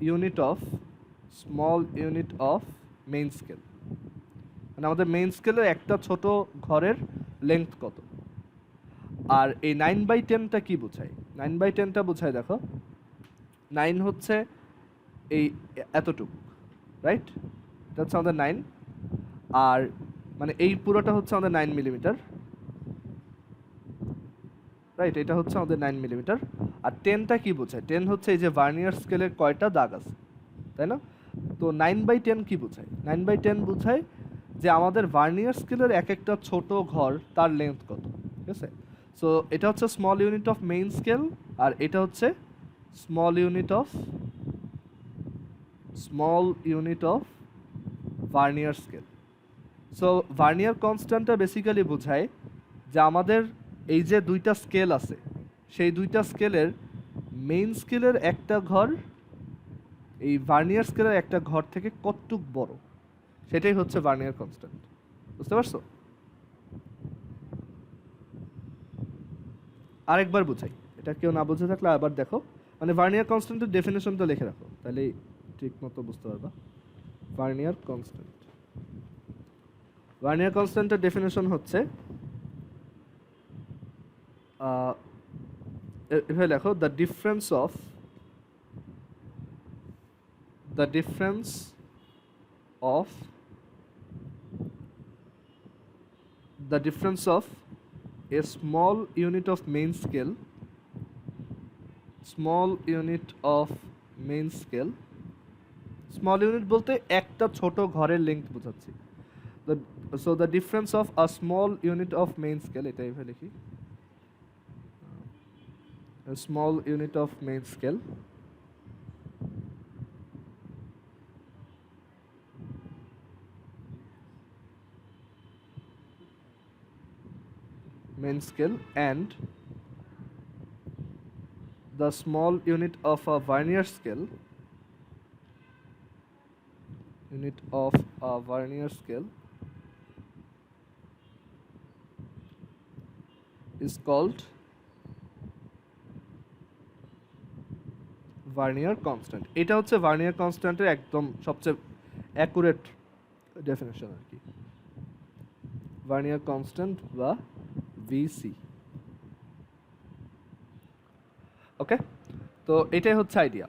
unit of main scale, মানে আমাদের মেইন স্কেলের একটা ছোট ঘরের লেংথ কত। আর এই 9/10টা কি বোঝায়? 9/10টা বোঝায়, দেখো 9 হচ্ছে এই এতটুকু, রাইট? এটা হচ্ছে আমাদের 9, আর মানে এই পুরোটা হচ্ছে আমাদের 9 মিলিমিটার, রাইট? এটা হচ্ছে আমাদের 9 মিলিমিটার। আর 10টা কি বোঝায়? 10 হচ্ছে এই যে ভার্নিয়ার স্কেলের কয়টা দাগ আছে, তাই না? তো 9/10 কি বোঝায়? 9/10 বোঝায় যে আমাদের ভার্নিয়ার স্কেলের এক একটা ছোট ঘর তার লেন্থ কত, ঠিক আছে? সো এটা হচ্ছে small unit of main scale, আর এটা হচ্ছে small unit of vernier scale. So vernier কনস্ট্যান্টটা বেসিক্যালি বোঝায় যে আমাদের এই যে দুইটা স্কেল আছে, সেই দুইটা স্কেলের মেইন স্কেলের একটা ঘর এই ভার্নিয়ার স্কেলের একটা ঘর থেকে কতটুক বড়, সেটাই হচ্ছে ভার্নিয়ার কনস্ট্যান্ট। বুঝতে পারছো? আরেকবার বুঝাই, এটা কেউ না বুঝে থাকলে আবার দেখো, মানে ভার্নিয়ার কনস্ট্যান্টের ডেফিনেশনটা লিখে রাখো, তাহলে ঠিক মতো বুঝতে পারবা। ভার্নিয়ার কনস্ট্যান্টের ডেফিনেশন হচ্ছে এভাবে লেখো, the difference of a small unit of main scale small unit বলতে একটা ছোট ঘরের লেংথ বোঝাচ্ছি। So the difference of a small unit of main scale, এটা এভাবে লিখি, a small unit of main scale and the small unit of a vernier scale is called vernier constant. এটা হচ্ছে ভার্নিয়ার কনস্ট্যান্টের একদম সবচেয়ে অ্যাকুরেট ডেফিনেশন আর কি, ভার্নিয়ার কনস্ট্যান্ট বা ভিসি। ওকে, তো এটাই হচ্ছে আইডিয়া।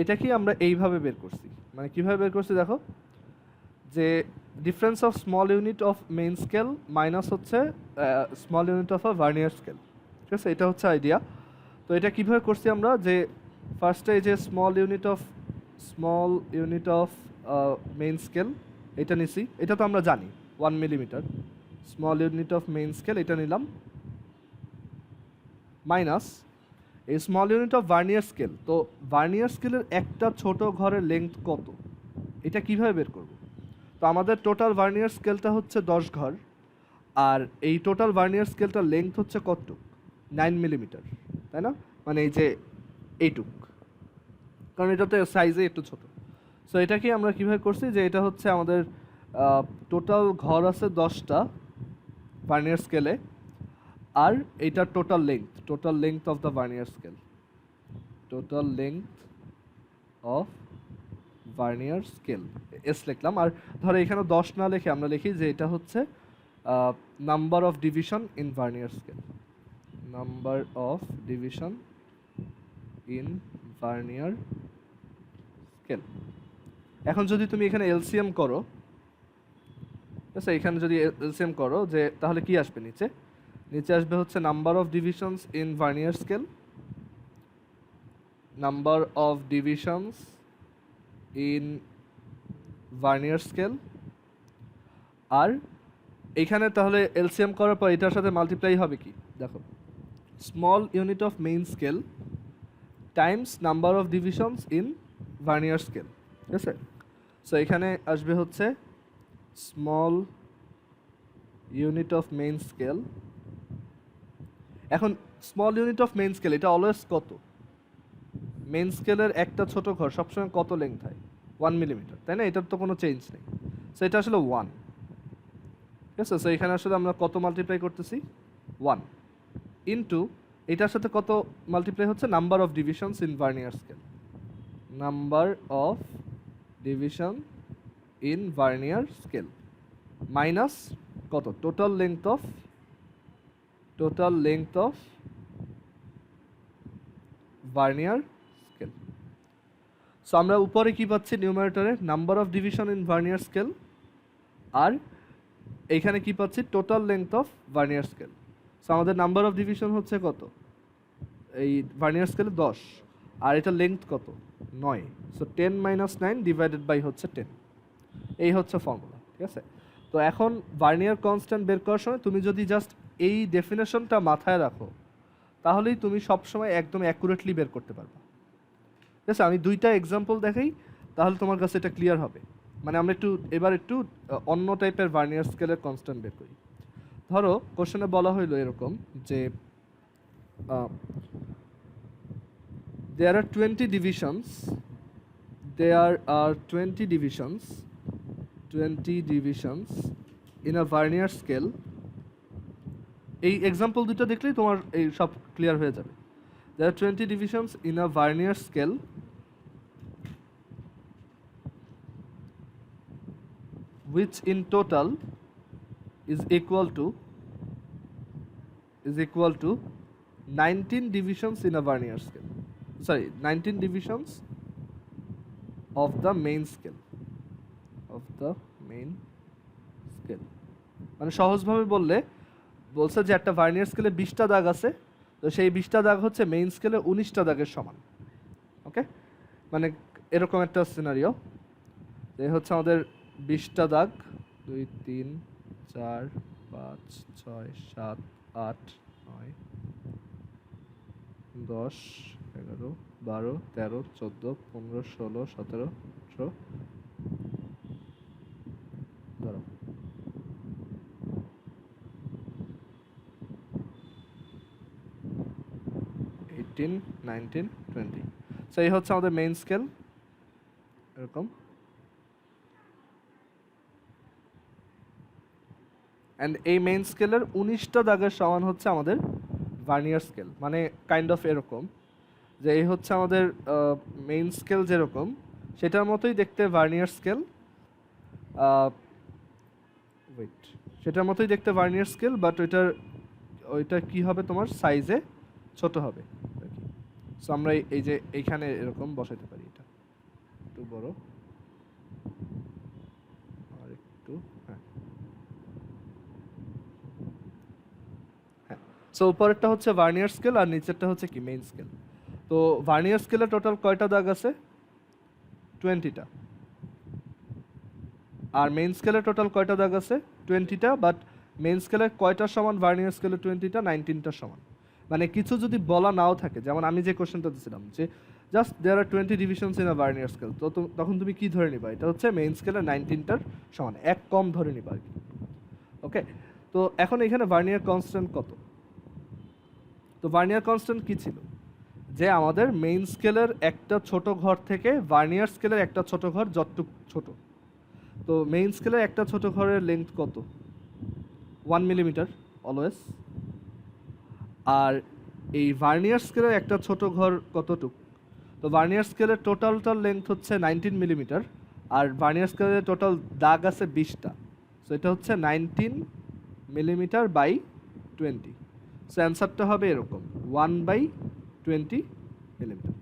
এটা কি আমরা এইভাবে বের করছি, মানে কিভাবে বের করছি দেখো, যে difference of small unit of main scale minus হচ্ছে small unit of a vernier scale, ঠিক আছে? এটা হচ্ছে আইডিয়া। তো এটা কিভাবে করছি আমরা, যে ফার্স্টে এই যে small unit of main scale এটা নিছি, এটা তো আমরা জানি 1 millimetre. Small unit of main scale এটা নিলাম, মাইনাস এই small unit of vernier scale. তো ভার্নিয়ার স্কেলের একটা ছোট ঘরের লেংথ কত, এটা কিভাবে বের করব? তো আমাদের টোটাল ভার্নিয়ার স্কেলটা হচ্ছে 10 ঘর, আর এই টোটাল ভার্নিয়ার স্কেলটার লেংথ হচ্ছে কতটুক? 9 মিলিমিটার, তাই না? মানে এই যে এইটুক, কারণ এটা তো সাইজে একটু ছোট। সো এটা কি আমরা কীভাবে করছি, যে এটা হচ্ছে আমাদের টোটাল ঘর আছে 10টা ভার্নিয়ার স্কেলে, আর এইটার total length of the vernier scale, S লিখলাম। আর ধরো এখানে 10 না লিখে আমরা লিখি যে এটা হচ্ছে number of division in vernier scale. এখন যদি তুমি এখানে এলসিএম করো, আচ্ছা এখানে যদি এলসিএম করো, যে তাহলে কি আসবে নিচে আসবে হচ্ছে number of divisions in vernier scale, আর এইখানে তাহলে এলসিএম করার পর এটার সাথে মাল্টিপ্লাই হবে কি দেখো, small unit of main scale times number of divisions in vernier scale, ঠিক আছে? সো এখানে আসবে হচ্ছে small unit of main scale. এখন small unit of main scale এটা অলওয়েজ কত? মেইন স্কেলের একটা ছোট ঘর সবসময় কত লেংথ হয়? 1 মিলিমিটার, তাই না? এটার তো কোনো চেঞ্জ নেই। সো এটা আসলে 1, ঠিক আছে? সো এখানে আসলে আমরা কত মাল্টিপ্লাই করতেছি? 1 ইন্টু এটার সাথে কত মাল্টিপ্লাই হচ্ছে? Number of divisions in vernier scale, number of division in vernier scale minus কত total length of vernier scale. So আমরা উপরে কি পাচ্ছি নিউমারেটরে number of division in vernier scale, আর এইখানে কি পাচ্ছি total length of vernier scale. So আমাদের নাম্বার অফ ডিভিশন হচ্ছে কত, এই ভার্নিয়ার স্কেলে 10, আর এটা লেংথ কত 9। সো 10 - 9 ডিভাইডেড বাই হচ্ছে 10। এই হচ্ছে ফর্মুলা, ঠিক আছে। তো এখন ভার্নিয়ার কনস্ট্যান্ট বের করার সময় তুমি যদি জাস্ট এই ডেফিনেশনটা মাথায় রাখো, তাহলেই তুমি সবসময় একদম অ্যাকুরেটলি বের করতে পারবে, ঠিক আছে। আমি দুইটা এক্সাম্পল দেখাই, তাহলে তোমার কাছে এটা ক্লিয়ার হবে। মানে আমরা এবার একটু অন্য টাইপের ভার্নিয়ার স্কেলের কনস্ট্যান্ট বের করি। ধরো কোশ্চেনে বলা হইলো এরকম যে there are 20 divisions in a vernier scale। এই এক্সাম্পল দুটো দেখলেই তোমার এই সব ক্লিয়ার হয়ে যাবে। There are 20 divisions in a vernier scale which in total is equal to 19 divisions in a vernier scale, 19 divisions of the main scale, মানে সহজভাবে বলছে যে একটা ভার্নিয়ার স্কেলে 20টা দাগ আছে, তো সেই 20টা দাগ হচ্ছে মেইন স্কেলে 19টা দাগের সমান। ওকে, মানে এরকম একটা সিনারিও, এই হচ্ছে আমাদের 20টা দাগ, 2 3 4 5 6 7 8 9 10 11 12 13 14 15 16 17 18 ধরো 18 19 20। সো এই হচ্ছে আমাদের মেইন স্কেল এরকম, অ্যান্ড এই মেইন স্কেলের 19টা দাগের সমান হচ্ছে আমাদের ভার্নিয়ার স্কেল। মানে কাইন্ড অফ এরকম যে এই হচ্ছে আমাদের মেইন স্কেল যেরকম সেটার মতোই দেখতে ভার্নিয়ার স্কেল, সেটার মতোই দেখতে ভার্নিয়ার স্কেল, বাট ওইটা কি হবে তোমার সাইজে ছোট হবে। সো আমরা এই যে এইখানে এরকম বসাইতে পারি, এটা একটু বড় আর একটু, হ্যাঁ। সো উপরেরটা হচ্ছে ভার্নিয়ার স্কেল আর নিচেরটা হচ্ছে কি মেইন স্কেল। তো ভার্নিয়ার স্কেলে টোটাল কয়টা দাগ আছে, 20টা, আর মেইন স্কেলে টোটাল কয়টা দাগ আছে, 20টা, বাট মেইন স্কেলে কয়টার সমান ভার্নিয়ার স্কেলে 20টা, 19টার সমান। মানে কিছু যদি বলা নাও থাকে, যেমন আমি যে কোশ্চেনটা দিয়েছিলাম যে just there are 20 divisions in a vernier scale, তো তখন তুমি কি ধরে নিবা, এটা হচ্ছে মেইন স্কেলে 19টার সমান, এক কম ধরে নিবা আর কি। ওকে, তো এখন এখানে ভার্নিয়ার কনস্ট্যান্ট কত, তো ভার্নিয়ার কনস্ট্যান্ট কি ছিল, যে আমাদের মেইন স্কেলের একটা ছোট ঘর থেকে ভার্নিয়ার স্কেলের একটা ছোট ঘর যতটুক ছোট, তো মেইন স্কেলের একটা ছোট ঘরের লেন্থ কত, 1 মিলিমিটার অলওয়েজ, আর এই ভার্নিয়ার স্কেলের একটা ছোট ঘর কতটুক, তো ভার্নিয়ার স্কেলের টোটালটার লেন্থ হচ্ছে 19 মিলিমিটার, আর ভার্নিয়ার স্কেলের টোটাল দাগ আছে 20টা, সো এটা হচ্ছে 19 মিলিমিটার বাই 20। সো অ্যান্সারটা হবে এরকম 1/20 মিলিমিটার,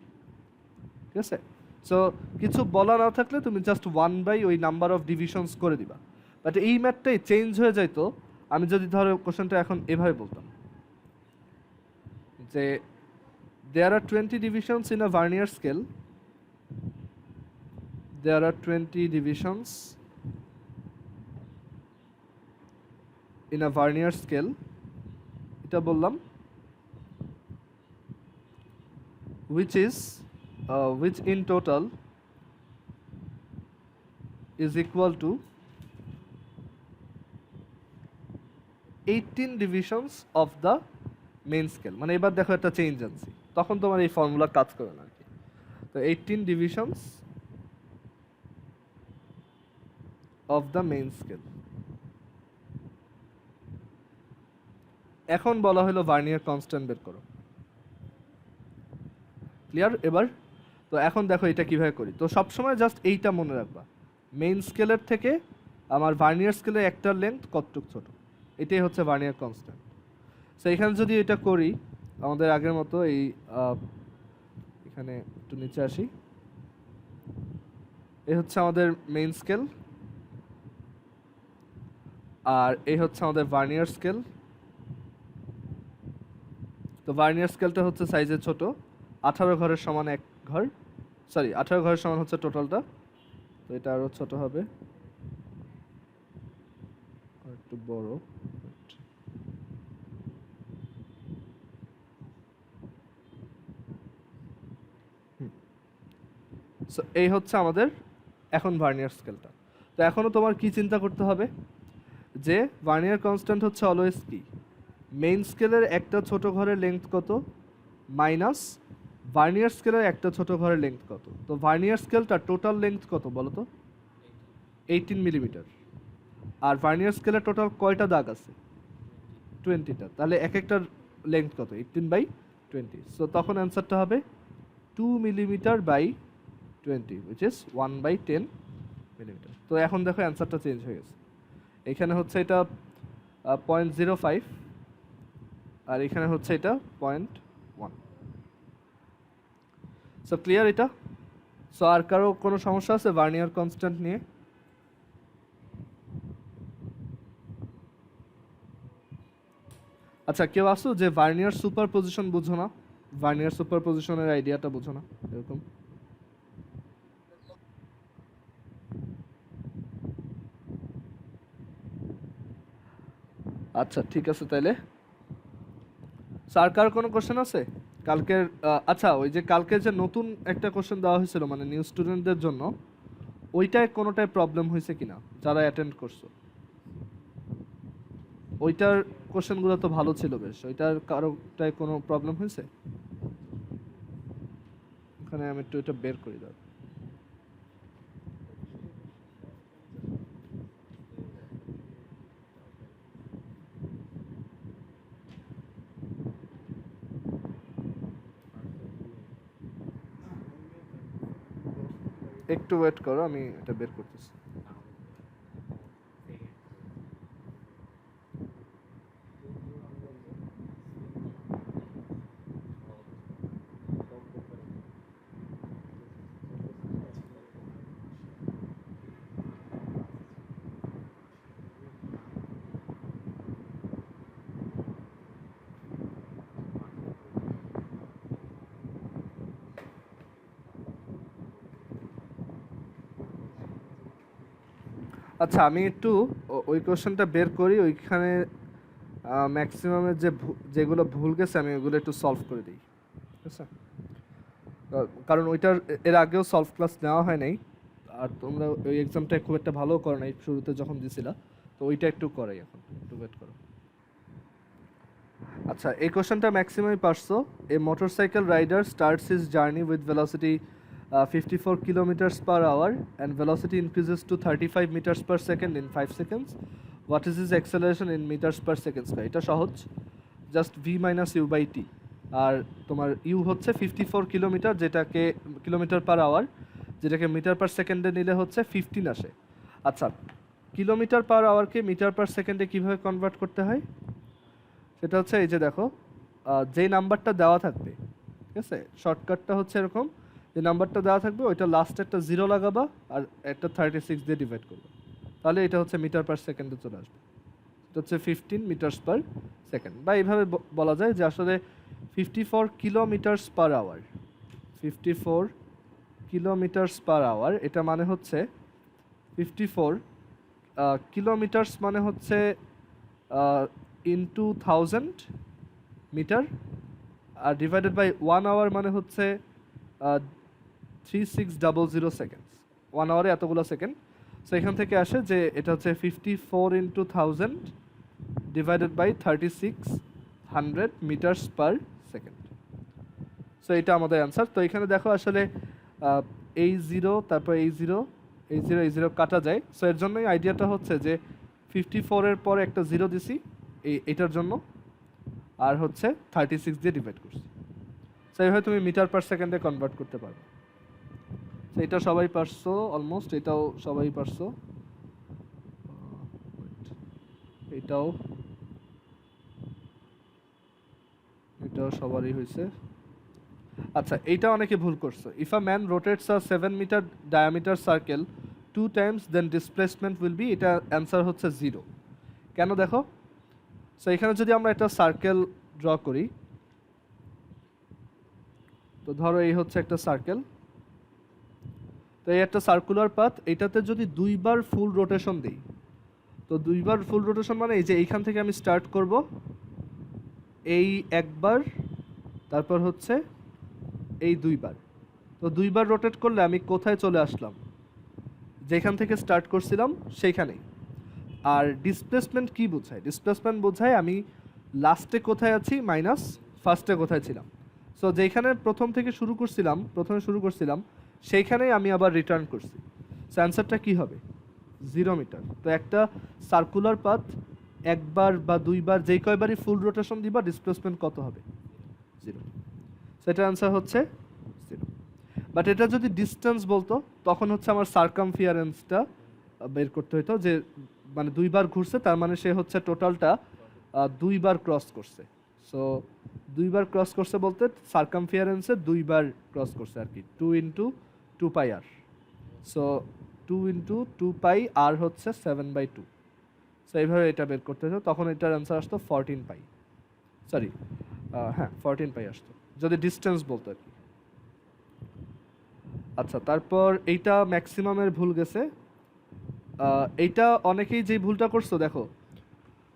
ঠিক আছে। সো কিছু বলা না থাকলে তুমি জাস্ট 1 ওই নাম্বার অফ ডিভিশনস করে দিবা। বাট এই ম্যাথটাই চেঞ্জ হয়ে যাইতো আমি যদি ধরো কোশ্চেনটা এখন এভাবে বলতাম যে there are 20 divisions in a vernier scale, there are 20 divisions in a vernier scale, এটা বললাম, which in total is equal to 18 divisions of the main scale। মানে এবার দেখো একটা চেঞ্জ আনছি, তখন তোমার এই ফর্মুলা কাজ করে না আর কি। তো 18 divisions of the main scale। এখন বলা হলো ভার্নিয়ার কনস্ট্যান্ট বের করো, ক্লিয়ার এবার। তো এখন দেখো এটা কিভাবে করি। তো সবসময় জাস্ট এইটা মনে রাখবা, মেইন স্কেলের থেকে আমার ভার্নিয়ার স্কেলের একটার লেন্থ কতটুক ছোট, এটাই হচ্ছে ভার্নিয়ার কনস্ট্যান্ট। সো এখানে যদি এটা করি আমাদের আগের মতো এই এখানে একটু নিচে আসি, এই হচ্ছে আমাদের মেইন স্কেল, আর এই হচ্ছে আমাদের ভার্নিয়ার স্কেল। তো ভার্নিয়ার স্কেলটা হচ্ছে সাইজে ছোট, 18 ঘরের সমান এক ঘর, সরি 18 ঘরের সমান হচ্ছে টোটালটা, তো এটা আরও ছোট হবে, আর একটু বড়। সো এই হচ্ছে আমাদের এখন ভার্নিয়ার স্কেলটা। তো এখনও তোমার কি চিন্তা করতে হবে যে ভার্নিয়ার কনস্ট্যান্ট হচ্ছে অলওয়েজ কি, মেইন স্কেলের একটা ছোট ঘরের লেন্থ কত মাইনাস ভার্নিয়ার স্কেলের একটা ছোট ঘরের লেন্থ কত। তো ভার্নিয়ার স্কেলটা টোটাল লেন্থ কত বলো তো, 18 মিলিমিটার, আর ভার্নিয়ার স্কেলের টোটাল কয়টা দাগ আছে, 20টা, তাহলে এক একটার লেন্থ কত, 18/20। সো তখন অ্যান্সারটা হবে 2 millimetre by 20, which is 1/10 millimetre. তো এখন দেখো অ্যান্সারটা চেঞ্জ হয়ে গেছে, এখানে হচ্ছে এটা 0.05 আর এখানে হচ্ছে এটা 0.1। সো ক্লিয়ার এটা? সো আর কারো কোনো সমস্যা আছে ভার্নিয়ার কনস্ট্যান্ট নিয়ে? আচ্ছা, কেউ আসো যে ভার্নিয়ার সুপার পজিশন বুঝো না, ভার্নিয়ার সুপার পজিশনের আইডিয়াটা বুঝো না এরকম? আচ্ছা ঠিক আছে তাইলে। স্যার কার কোনো কোশ্চেন আছে কালকের? আচ্ছা ওই যে কালকে যে নতুন একটা কোশ্চেন দেওয়া হয়েছিল মানে নিউ স্টুডেন্টদের জন্য, ওইটায় কোনোটায় প্রবলেম হয়েছে কিনা যারা অ্যাটেন্ড করছো? ওইটার কোশ্চেনগুলো তো ভালো ছিল বেশ, ওইটার কারোটায় কোনো প্রবলেম হয়েছে? ওখানে আমি একটু এটা বের করি দাও। একটু ওয়েট করো, আমি এটা বের করতেছি। আচ্ছা আমি একটু ওই কোশ্চেনটা বের করি, ওইখানে ম্যাক্সিমামের যেগুলো ভুল গেছে আমি ওগুলো একটু সলভ করে দিই, ঠিক আছে? কারণ ওইটার এর আগেও সলভ ক্লাস নেওয়া হয় নাই, আর তোমরা ওই এক্সামটা খুব একটা ভালো করো নাই শুরুতে যখন দিছিলা, তো ওইটা একটু করাই, এখন একটু ওয়েট করো। আচ্ছা এই কোশ্চেনটা ম্যাক্সিমামই পারছো। A motorcycle rider starts his journey with velocity 54 kilometers per hour and velocity increases to 35 meters per second in 5 seconds. What is his acceleration in meters per second square? এটা সহজ, just v minus u by t, আর তোমার u হচ্ছে 54 কিলোমিটার, যেটাকে কিলোমিটার পার আওয়ার, যেটাকে মিটার পার সেকেন্ডে নিলে হচ্ছে 15 আসে। আচ্ছা কিলোমিটার পার আওয়ারকে মিটার পার সেকেন্ডে কীভাবে কনভার্ট করতে হয় সেটা হচ্ছে এই যে দেখো, যেই নাম্বারটা দেওয়া থাকবে, ঠিক আছে, শর্টকাটটা হচ্ছে এরকম, যে নাম্বারটা দেওয়া থাকবে ওইটা লাস্টে একটা 0 লাগাবা আর একটা 36 দিয়ে ডিভাইড করবে, তাহলে এটা হচ্ছে মিটার পার সেকেন্ডে চলে আসবে। এটা হচ্ছে 15 মিটার্স পার সেকেন্ড, বা এইভাবে বলা যায় যে আসলে 54 kilometres per hour, 54 kilometres per hour, এটা মানে হচ্ছে 54 কিলোমিটার্স মানে হচ্ছে ইনটু 1000 মিটার, আর ডিভাইডেড বাই 1 আওয়ার মানে হচ্ছে 3600 সেকেন্ডস। 1 আওয়ারে এতগুলো সেকেন্ড, সো এখান থেকে আসে যে এটা হচ্ছে 54 into 1000 divided by 3600 metres per second. So এটা আমাদের অ্যান্সার। তো এখানে দেখো আসলে এই জিরো, তারপর এই জিরো, এই জিরো, এই জিরো কাটা যায়, সো এর জন্যই আইডিয়াটা হচ্ছে যে 54-এর পরে একটা জিরো দিছি এইটার জন্য, আর হচ্ছে 36 দিয়ে ডিভাইড করছি। সো এইভাবে তুমি মিটার পার সেকেন্ডে কনভার্ট করতে পারবে। তো এটা সবাই পারছো অলমোস্ট, এটাও সবাই পারছো, এটাও এটাও সবারই হয়েছে। আচ্ছা, এইটা অনেকে ভুল করছো। If a man rotates a 7 metre diameter circle 2 times then displacement will be, এটা অ্যান্সার হচ্ছে 0। কেন দেখো, সো এখানে যদি আমরা একটা সার্কেল ড্র করি, তো ধরো এই হচ্ছে একটা সার্কেল, তো এই একটা সার্কুলার পাথ, এটাতে যদি দুইবার ফুল রোটেশন দিই, তো দুইবার ফুল রোটেশন মানে এই যে এইখান থেকে আমি স্টার্ট করব, এই একবার, তারপর হচ্ছে এই দুইবার, তো দুইবার রোটেট করলে আমি কোথায় চলে আসলাম, যেখান থেকে স্টার্ট করছিলাম সেইখানেই। আর ডিসপ্লেসমেন্ট কি বোঝায়? ডিসপ্লেসমেন্ট বোঝায় আমি লাস্টে কোথায় আছি মাইনাস ফার্স্টে কোথায় ছিলাম। সো যেখানে প্রথমে শুরু করছিলাম সেইখানেই আমি আবার রিটার্ন করছি। সো অ্যান্সারটা কী হবে? 0 মিটার। তো একটা সার্কুলার পাথ একবার বা দুইবার যেই কয়বারই ফুল রোটেশন দিবা, ডিসপ্লেসমেন্ট কত হবে? 0। সেটার অ্যান্সার হচ্ছে 0। বাট এটা যদি ডিস্টেন্স বলতো, তখন হচ্ছে আমার সার্কামফিয়ারেন্সটা বের করতে হতো, যে মানে দুইবার ঘুরছে, তার মানে সে হচ্ছে টোটালটা দুইবার ক্রস করছে। সো দুইবার ক্রস করছে বলতে সার্কামফিয়ারেন্সে দুইবার ক্রস করছে আর কি, 2 ইন্টু 2 পাই আর। সো 2 ইন্টু 2 পাই আর হচ্ছে 7/2। সো এইভাবে এটা বের করতে হতো, তখন এটার অ্যান্সার আসতো 14 পাই, সরি হ্যাঁ 14 পাই আসতো যদি ডিস্টেন্স বলতো আর কি। আচ্ছা, তারপর এইটা ম্যাক্সিমামের ভুল গেছে। এইটা অনেকেই যে ভুলটা করছো, দেখো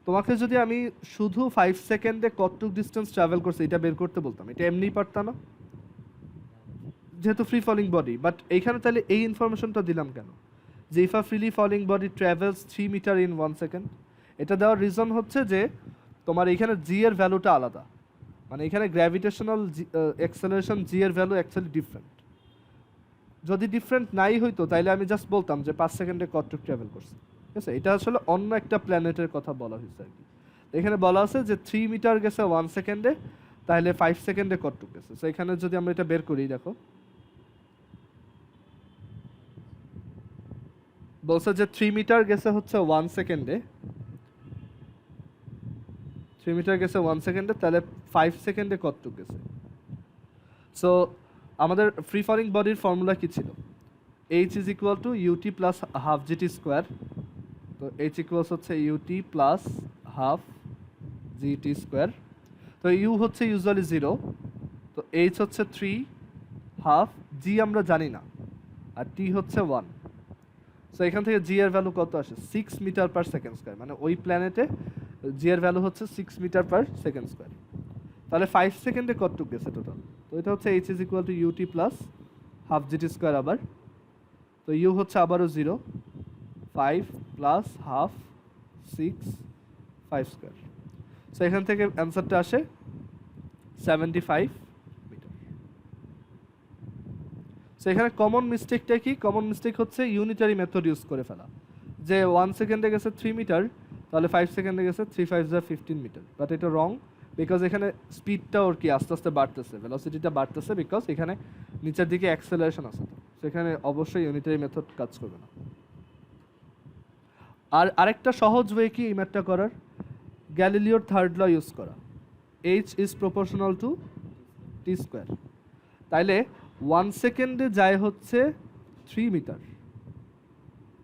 তোমাকে যদি আমি শুধু 5 সেকেন্ডে কতটুকু ডিস্টেন্স ট্রাভেল করছে এটা বের করতে বলতাম, এটা এমনিই পারতাম না যেহেতু ফ্রি ফলিং বডি। বাট এইখানে তাহলে এই ইনফরমেশনটা দিলাম কেন, যে if a freely falling body travels 3 metre in 1 second, এটা দেওয়ার রিজন হচ্ছে যে তোমার এইখানে জি এর ভ্যালুটা আলাদা, মানে এখানে গ্র্যাভিটেশনাল অ্যাক্সেলারেশন জি এর ভ্যালু অ্যাকচুয়ালি ডিফারেন্ট। যদি ডিফারেন্ট নাই হইতো তাইলে আমি জাস্ট বলতাম যে 5 সেকেন্ডে কতটুকু ট্রাভেল করছে, ঠিক আছে? এটা আসলে অন্য একটা প্ল্যানেটের কথা বলা হয়েছে আর কি। এখানে বলা আছে যে 3 মিটার গেছে 1 সেকেন্ডে, তাহলে 5 সেকেন্ডে কতটুকু গেছে। সো এখানে যদি আমরা এটা বের করি, দেখো বলছে যে 3 মিটার গেছে হচ্ছে 1 সেকেন্ডে, 3 মিটার গেছে 1 সেকেন্ডে, তাহলে 5 সেকেন্ডে কতটুকু গেছে। সো আমাদের ফ্রি ফলিং বডির ফর্মুলা কি ছিল? h is equal to ut plus half gt square. তো h ইকুয়ালস হচ্ছে ut plus half gt square. তো ইউ হচ্ছে ইউজুয়ালি 0, তো h হচ্ছে 3, হাফ জি আমরা জানি না, আর টি হচ্ছে 1। সো এখান থেকে জি এর ভ্যালু কত আসে? 6 মিটার পার সেকেন্ড স্কোয়ার, মানে ওই প্ল্যানেটে জি এর ভ্যালু হচ্ছে 6 মিটার পার সেকেন্ড স্কোয়ার। তাহলে 5 সেকেন্ডে কতটুকু গেছে টোটাল? তো এটা হচ্ছে h is equal to ut plus half gt square আবার। তো ইউ হচ্ছে আবারও 0, 5 প্লাস হাফ 6, 5 স্কোয়ার। সো এখান থেকে অ্যান্সারটা আসে 75 মিটার। সো এখানে কমন মিস্টেকটা কি? কমন মিস্টেক হচ্ছে ইউনিটারি মেথড ইউজ করে ফেলা, যে 1 সেকেন্ডে গেছে 3 মিটার, তাহলে 5 সেকেন্ডে গেছে 3 5 15 মিটার। বাট এটা রং, বিকজ এখানে স্পিডটা ওর কি আস্তে আস্তে বাড়তেছে, ভেলোসিটিটা বাড়তেছে, বিকজ এখানে নিচের দিকে অ্যাক্সেলারেশন আছে, সেখানে অবশ্যই ইউনিটারি মেথড কাজ করবে না। আর আরেকটা সহজ ওয়ে কি এই ম্যাথটা করার, গ্যালিলিওর থার্ড ল ইউজ করা, h is proportional to t square. তাইলে 1 সেকেন্ডে যায় হচ্ছে 3 মিটার,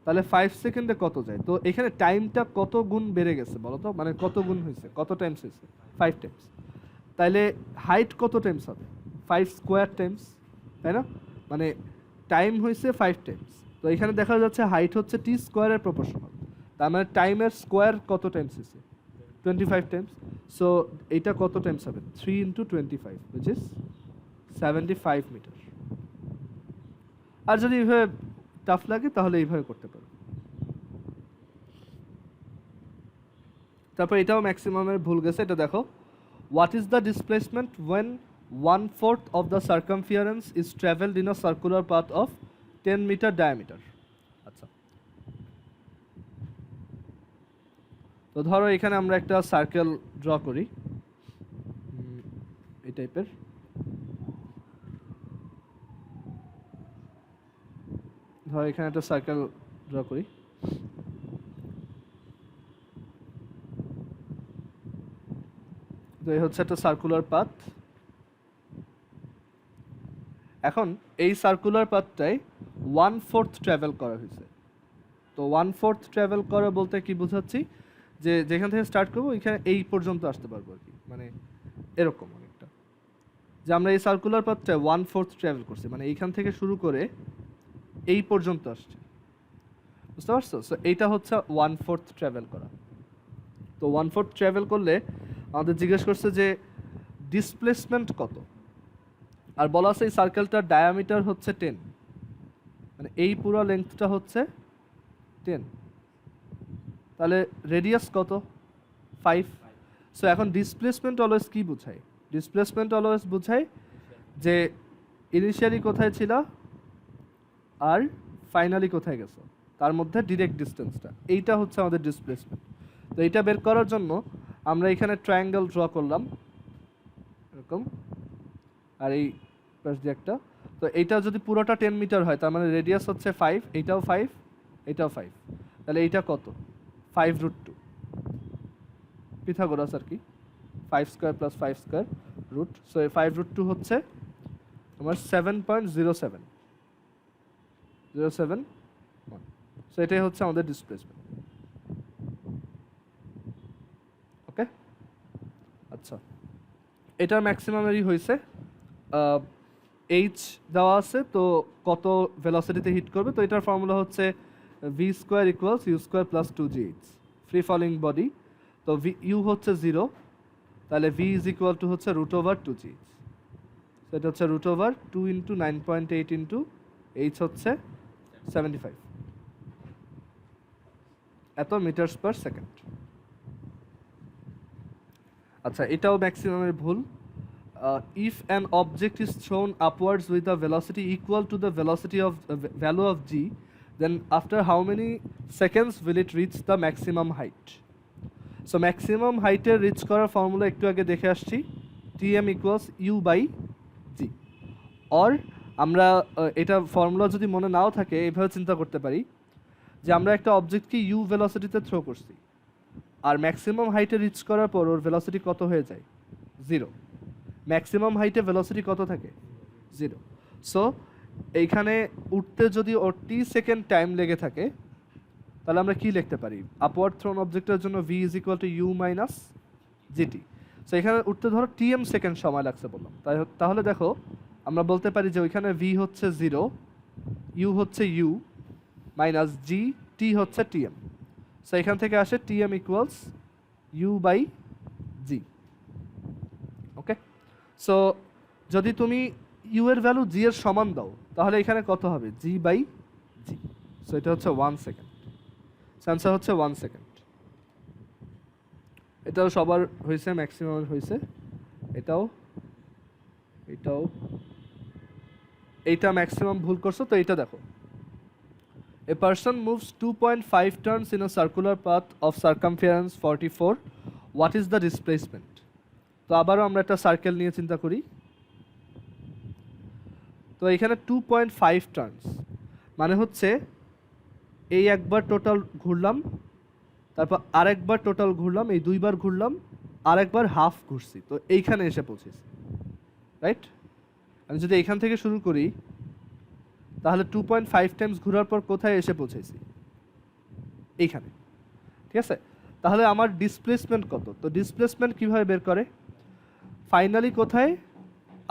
তাহলে 5 সেকেন্ডে কত যায়? তো এখানে টাইমটা কত গুণ বেড়ে গেছে বলো তো, মানে কত গুণ হয়েছে, কত টাইমস হয়েছে? 5 টাইমস। তাইলে হাইট কত টাইমস হবে? 5 স্কোয়ার টাইমস, তাই না? মানে টাইম হয়েছে 5 টাইমস। তো এখানে দেখা যাচ্ছে হাইট হচ্ছে টি স্কোয়ারের প্রপোর্শনাল, তার মানে টাইমের স্কোয়ার কত টাইমস হয়েছে? 25 টাইমস। সো এইটা কত টাইমস হবে? 3 ইন্টু 25, which is 75 মিটার। আর যদি এইভাবে টাফ লাগে তাহলে এইভাবে করতে পারো। তারপর এটাও ম্যাক্সিমামের ভুল গেছে, এটা দেখো, what is the displacement when 1/4 of the circumference is travelled in a circular path of 10 metre diameter. আচ্ছা, তো ধরো এখানে আমরা একটা সার্কেল ড্র করি এই টাইপের। ধর এখানে একটা সার্কেল ড্র করি। তো এই হচ্ছে একটা সার্কুলার পাথ। এখন এই সার্কুলার পাথটায় 1/4 ট্রাভেল করা হয়েছে। তো 1/4 ট্রাভেল করা বলতে কি বোঝাচ্ছি, যে যেখান থেকে স্টার্ট করবো এখানে এই পর্যন্ত আসতে পারবো আর কি, মানে এরকম অনেকটা, যে আমরা এই সার্কুলার পাথটায় 1/4 ট্রাভেল করছি, মানে এইখান থেকে শুরু করে এই পর্যন্ত আসছে, বুঝতে পারছো? সো এইটা হচ্ছে 1/4 ট্রাভেল করা। তো 1/4 ট্রাভেল করলে আমাদের জিজ্ঞেস করছে যে ডিসপ্লেসমেন্ট কত, আর বলা আছে এই সার্কেলটার ডায়ামিটার হচ্ছে 10, মানে এই পুরো লেন্থটা হচ্ছে 10, তাহলে রেডিয়াস কত? 5। সো এখন ডিসপ্লেসমেন্ট অলওয়েজ কি বোঝায়? ডিসপ্লেসমেন্ট অলওয়েজ বোঝায় যে ইনিশিয়ালি কোথায় ছিল আর ফাইনালি কোথায় গেছো, তার মধ্যে ডিরেক্ট ডিস্টেন্সটা, এইটা হচ্ছে আমাদের ডিসপ্লেসমেন্ট। তো এইটা বের করার জন্য আমরা এখানে ট্রায়াঙ্গেল ড্র করলাম এরকম, আর এই পাশ দিয়ে একটা। তো এইটা যদি পুরোটা 10 মিটার হয়, তার মানে রেডিয়াস হচ্ছে 5, এইটাও 5, এইটাও 5, তাহলে এইটা কত? 5√2 পিথাগোরাস আর কি, 5 square plus 5 square root. So এই 5√2 হচ্ছে আমার 7.07, সো এটাই হচ্ছে আমাদের ডিসপ্লেসমেন্ট। ওকে, আচ্ছা, এটার ম্যাক্সিমামেরই হয়েছে এইচ দেওয়া আছে, তো কত ভেলোসিটিতে হিট করবে। তো এটার ফর্মুলা হচ্ছে v square equals u square plus 2gh, free falling body. তো ভি ইউ হচ্ছে 0, তাহলে ভি ইজ ইকুয়াল টু হচ্ছে √2gh, তো এটা হচ্ছে √2 ইন্টু 9.8 ইন্টু এইচ হচ্ছে 75 এত মিটারস পার সেকেন্ড। আচ্ছা, এটাও ম্যাক্সিমামের ভুল। If an object is thrown upwards with a velocity equal to the velocity of value of g, then after how many seconds will it reach the maximum height? So maximum height এর রিচ করার ফর্মুলা একটু আগে দেখে আসছি, tm equals u by g, or আমরা এটা ফর্মুলা যদি মনে নাও থাকে এইভাবে চিন্তা করতে পারি যে আমরা একটা অবজেক্টকে u ভেলোসিটিতে থ্রো করছি, আর ম্যাক্সিমাম হাইটে রিচ করার পর ওর ভেলোসিটি কত হয়ে যায়? 0। ম্যাক্সিমাম হাইটে ভেলোসিটি কত থাকে? 0। সো এইখানে উঠতে যদি ওর টি সেকেন্ড টাইম লেগে থাকে, তাহলে আমরা কি লিখতে পারি? আপওয়ার্ড থ্রোন অবজেক্টের জন্য v is equal to u minus gt. So এখানে উঠতে ধরো টিএম সেকেন্ড সময় লাগছে বললাম, তাহলে দেখো আমরা বলতে পারি যে ওইখানে v হচ্ছে 0, ইউ হচ্ছে ইউ মাইনাস জি, টি হচ্ছে টিএম। সো এখান থেকে আসে tm equals u by g. Okay, so যদি তুমি ইউ এর ভ্যালু জি এর সমান দাও, তাহলে এখানে কত হবে? জি বাই জি। সো এটা হচ্ছে 1 সেকেন্ড, অ্যান্সার হচ্ছে 1 সেকেন্ড। এটাও সবার হয়েছে, ম্যাক্সিমাম হয়েছে, এটাও এটাও এইটা ম্যাক্সিমাম ভুল করছো। তো এইটা দেখো, a person moves 2.5 turns in a circular path of circumference 44, what is the displacement? তো আবারও আমরা একটা সার্কেল নিয়ে চিন্তা করি। তো এখানে 2.5 টার্নস মানে হচ্ছে এই একবার টোটাল ঘুরলাম, তারপর আরেকবার টোটাল ঘুরলাম, এই দুইবার ঘুরলাম, আরেকবার হাফ ঘুরছি, তো এইখানে এসে পৌঁছেছি, রাইট? আমি যদি এইখান থেকে শুরু করি, তাহলে 2.5 টাইমস ঘোরার পর কোথায় এসে পৌঁছেছি? এইখানে, ঠিক আছে? তাহলে আমার ডিসপ্লেসমেন্ট কত? তো ডিসপ্লেসমেন্ট কিভাবে বের করে? ফাইনালি কোথায়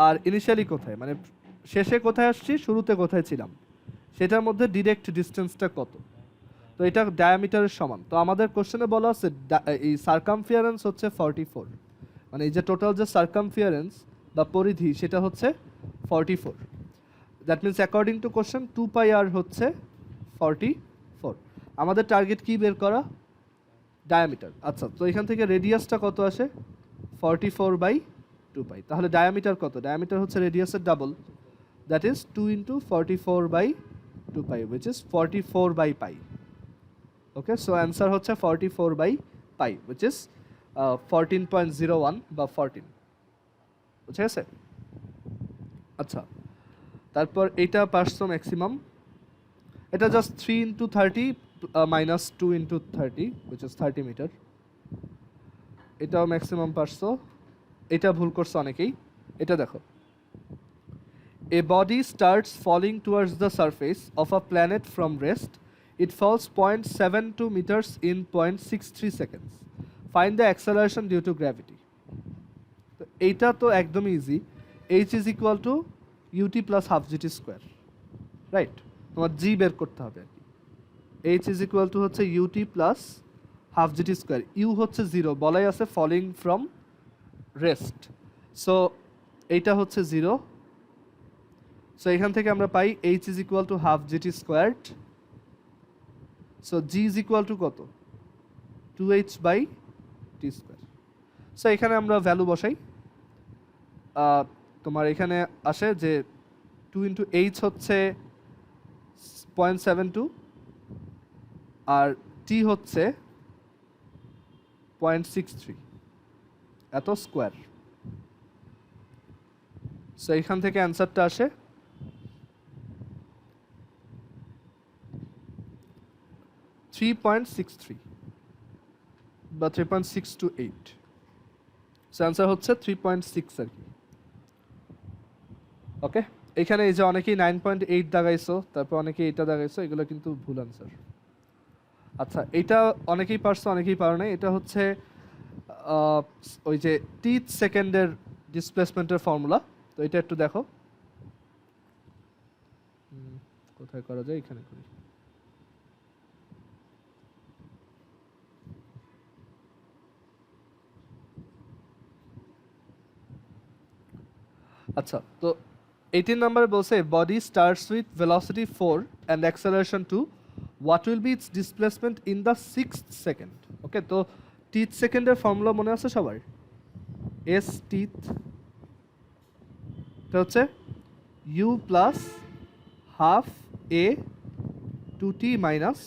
আর ইনিশিয়ালি কোথায়, মানে শেষে কোথায় আসছি, শুরুতে কোথায় ছিলাম, সেটার মধ্যে ডিরেক্ট ডিস্টেন্সটা কত। তো এটা ডায়ামিটারের সমান। তো আমাদের কোশ্চেনে বলা আছে এই সার্কামফিয়ারেন্স হচ্ছে 44, মানে এই যে টোটাল যে সার্কামফিয়ারেন্স বা পরিধি সেটা হচ্ছে 44। That means according to question 2πr হচ্ছে 44। আমাদের টার্গেট কি বের করা? ডায়ামিটার। আচ্ছা, তো এখান থেকে রেডিয়াসটা কত আসে? 44/2π। তাহলে ডায়ামিটার কত? ডায়ামিটার হচ্ছে রেডিয়াসের double, that is 2 × 44/2π, which is 44/π। Okay, so answer হচ্ছে 44/π, উইচ ইজ 14.01 বা 14, বুঝে গেছে? আচ্ছা, তারপর এইটা পারছো ম্যাক্সিমাম। এটা just 3 into 30 minus 2 into 30 which is 30 metre. এটাও ম্যাক্সিমাম পারছো, এটা ভুল করছো অনেকেই। এটা দেখো, a body starts falling towards the surface of a planet from rest. It falls 0.72 meters in 0.63 seconds. Find the acceleration due to gravity. তো এইটা তো একদম easy. h is equal to ut plus half gt square, right? তোমার g বের করতে হবে আর কি। h is equal to হচ্ছে ut plus half gt square, u হচ্ছে 0, বলাই আছে ফলিং ফ্রম রেস্ট, সো এইটা হচ্ছে 0। সো এখান থেকে আমরা পাই h is equal to half gt squared, so g is equal to কত? 2h by t square। So এখানে আমরা ভ্যালু বসাই, তোমার এখানে আসে যে 2 ইন্টু h হচ্ছে 0.72 আর t হচ্ছে 0.63, এত স্কোয়ার। সো এখান থেকে অ্যান্সারটা আসে 3.63 বা 3.628। সো অ্যান্সার হচ্ছে 3.6 আর কি। ওকে, এখানে এই যে অনেকেই 9.8 দাগাইছো, তারপর অনেকেই এটা দাগাইছো, এগুলো কিন্তু ভুল অ্যান্সার। আচ্ছা, এটা অনেকেই পারছো অনেকেই পারো নাই। এটা হচ্ছে ওই যে টিথ সেকেন্ডের ডিসপ্লেসমেন্টের ফর্মুলা। তো এটা একটু দেখো, কোথায় করা যায়, এখানে করি। আচ্ছা, তো 18 নম্বরে বলছে body starts with velocity 4 and acceleration 2, what will be its displacement in the 6th second. Okay, তো টিথ সেকেন্ডের ফর্মুলা মনে আছে সবার? এস টিথ, এটা হচ্ছে u plus half a 2t minus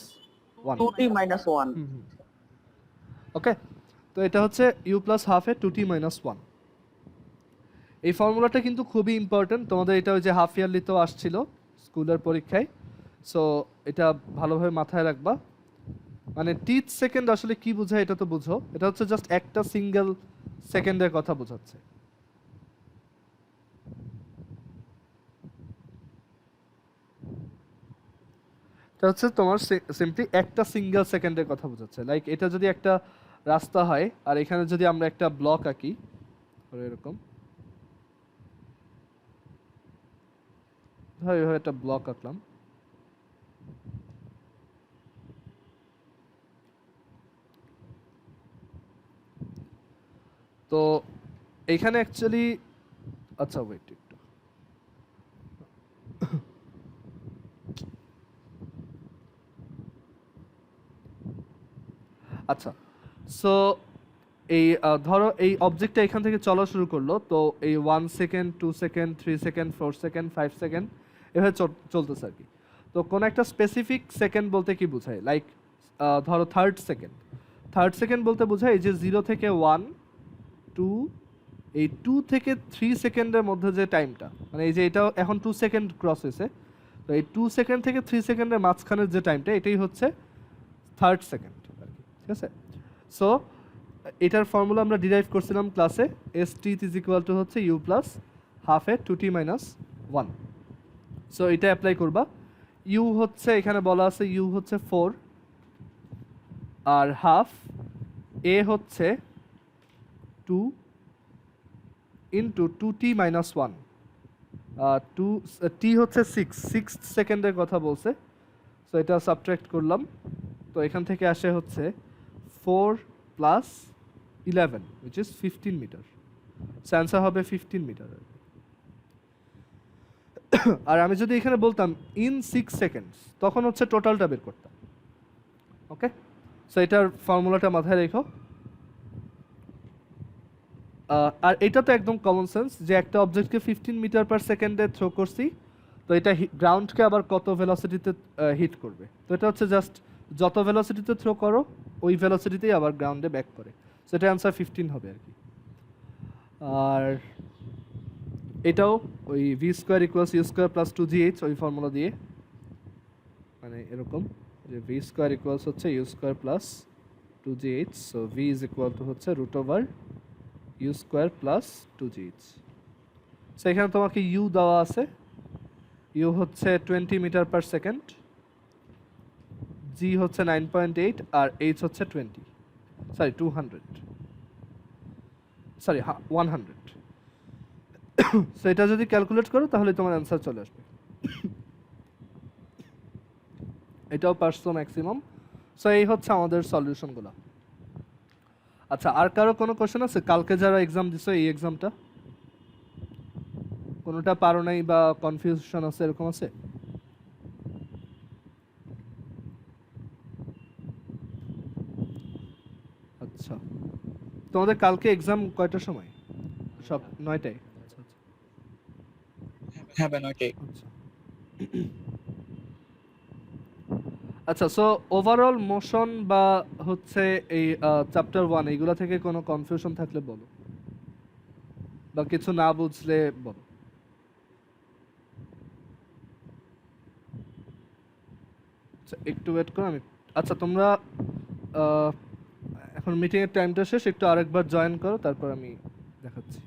1। 2t minus 1. Okay, তো এটা হচ্ছে u plus half a 2t minus 1। এই ফর্মুলাটা কিন্তু খুবই ইম্পর্টেন্ট, তোমাদের এটা ওই যে হাফ ইয়ারলিতেও আসছিল স্কুলের পরীক্ষায়। সো এটা ভালোভাবে মাথায় রাখবা। মানে টিথ সেকেন্ড আসলে কি বোঝায় এটা তো বুঝো, এটা হচ্ছে জাস্ট একটা সিঙ্গেল সেকেন্ডের কথা বোঝাচ্ছে। এটা হচ্ছে তোমার সিম্পলি একটা সিঙ্গেল সেকেন্ডের কথা বোঝাচ্ছে। লাইক এটা যদি একটা রাস্তা হয় আর এখানে যদি আমরা একটা ব্লক আঁকি এরকম, ধর এইভাবে একটা ব্লক আঁকলাম, তো এইখানে অ্যাকচুয়ালি, আচ্ছা ওয়েট একটু, আচ্ছা সো এই ধরো এই অবজেক্টটা এখান থেকে চলা শুরু করলো, তো এই 1 second 2 second 3 second 4 second 5 second এভাবে চলতেছে আর কি। তো কোনো একটা স্পেসিফিক সেকেন্ড বলতে কি বোঝায়? লাইক ধরো থার্ড সেকেন্ড বলতে বোঝায় এই যে 0 থেকে 1 2, এই 2 থেকে 3 সেকেন্ডের মধ্যে যে টাইমটা, মানে এই যে এটা এখন 2 সেকেন্ড ক্রস হয়েছে, তো এই 2 সেকেন্ড থেকে 3 সেকেন্ডের মাঝখানের যে টাইমটা এটাই হচ্ছে থার্ড সেকেন্ড আর কি, ঠিক আছে? সো এটার ফর্মুলা আমরা ডিরাইভ করছিলাম ক্লাসে, s t is equal to হচ্ছে u plus half a 2t minus 1। So এটা অ্যাপ্লাই করবা। ইউ হচ্ছে এখানে বলা আছে ইউ হচ্ছে 4 আর হাফ এ হচ্ছে 2 ইন্টু 2t মাইনাস 1, 2t হচ্ছে 6 সেকেন্ডের কথা বলছে। সো এটা সাবট্রাক্ট করলাম, তো এখান থেকে আসে হচ্ছে 4 plus 11 which is 15 metre. So answer হবে 15 মিটার। আর আমি যদি এখানে বলতাম ইন 6 সেকেন্ডস, তখন হচ্ছে টোটালটা বের করতাম। ওকে, সো এটার ফর্মুলাটা মাথায় রেখো। আর এটা তো একদম কমন সেন্স যে একটা অবজেক্টকে 15 মিটার পার সেকেন্ডে থ্রো করছি, তো এটা গ্রাউন্ডকে আবার কত ভেলোসিটিতে হিট করবে। তো এটা হচ্ছে জাস্ট যত ভেলোসিটিতে থ্রো করো ওই ভেলোসিটিতেই আবার গ্রাউন্ডে ব্যাক করে। সো এটা অ্যান্সার 15 হবে আর কি। আর এটাও ওই v square equals u square plus 2gh ওই ফর্মুলা দিয়ে। মানে এরকম যে ভি স্কোয়ার ইকুয়ালস হচ্ছে you square plus 2gh, so v is equal to হচ্ছে root over u square plus 2gh। So এখানে তোমাকে ইউ দেওয়া আছে, ইউ হচ্ছে 20 মিটার পার সেকেন্ড, জি হচ্ছে 9.8 আর এইচ হচ্ছে 200, সরি 100। সো এটা যদি ক্যালকুলেট করো তাহলে তোমার অ্যান্সার চলে আসবে। এটাও পারছো ম্যাক্সিমাম। সো এই হচ্ছে আমাদের সলিউশনগুলো। আচ্ছা, আর কারো কোনো কোশ্চেন আছে? কালকে যারা এক্সাম দিছো এই এক্সামটা কোনোটা পারো নাই বা কনফিউশন আছে এরকম আছে? আচ্ছা, তোমাদের কালকে এক্সাম কয়টার সময়? সব 9টায়? আচ্ছা আচ্ছা হ্যাঁ ভাই 9টায়। আচ্ছা আচ্ছা, সো ওভারঅল মোশন বা হচ্ছে এই চ্যাপ্টার 1 এইগুলা থেকে কোনো কনফিউশন থাকলে বলো, বা কিছু না বুঝলে বলো। আচ্ছা, একটু ওয়েট করো আমি। আচ্ছা, তোমরা এখন মিটিংয়ের টাইমটা শেষ, একটু আরেকবার জয়েন করো, তারপর আমি দেখাচ্ছি।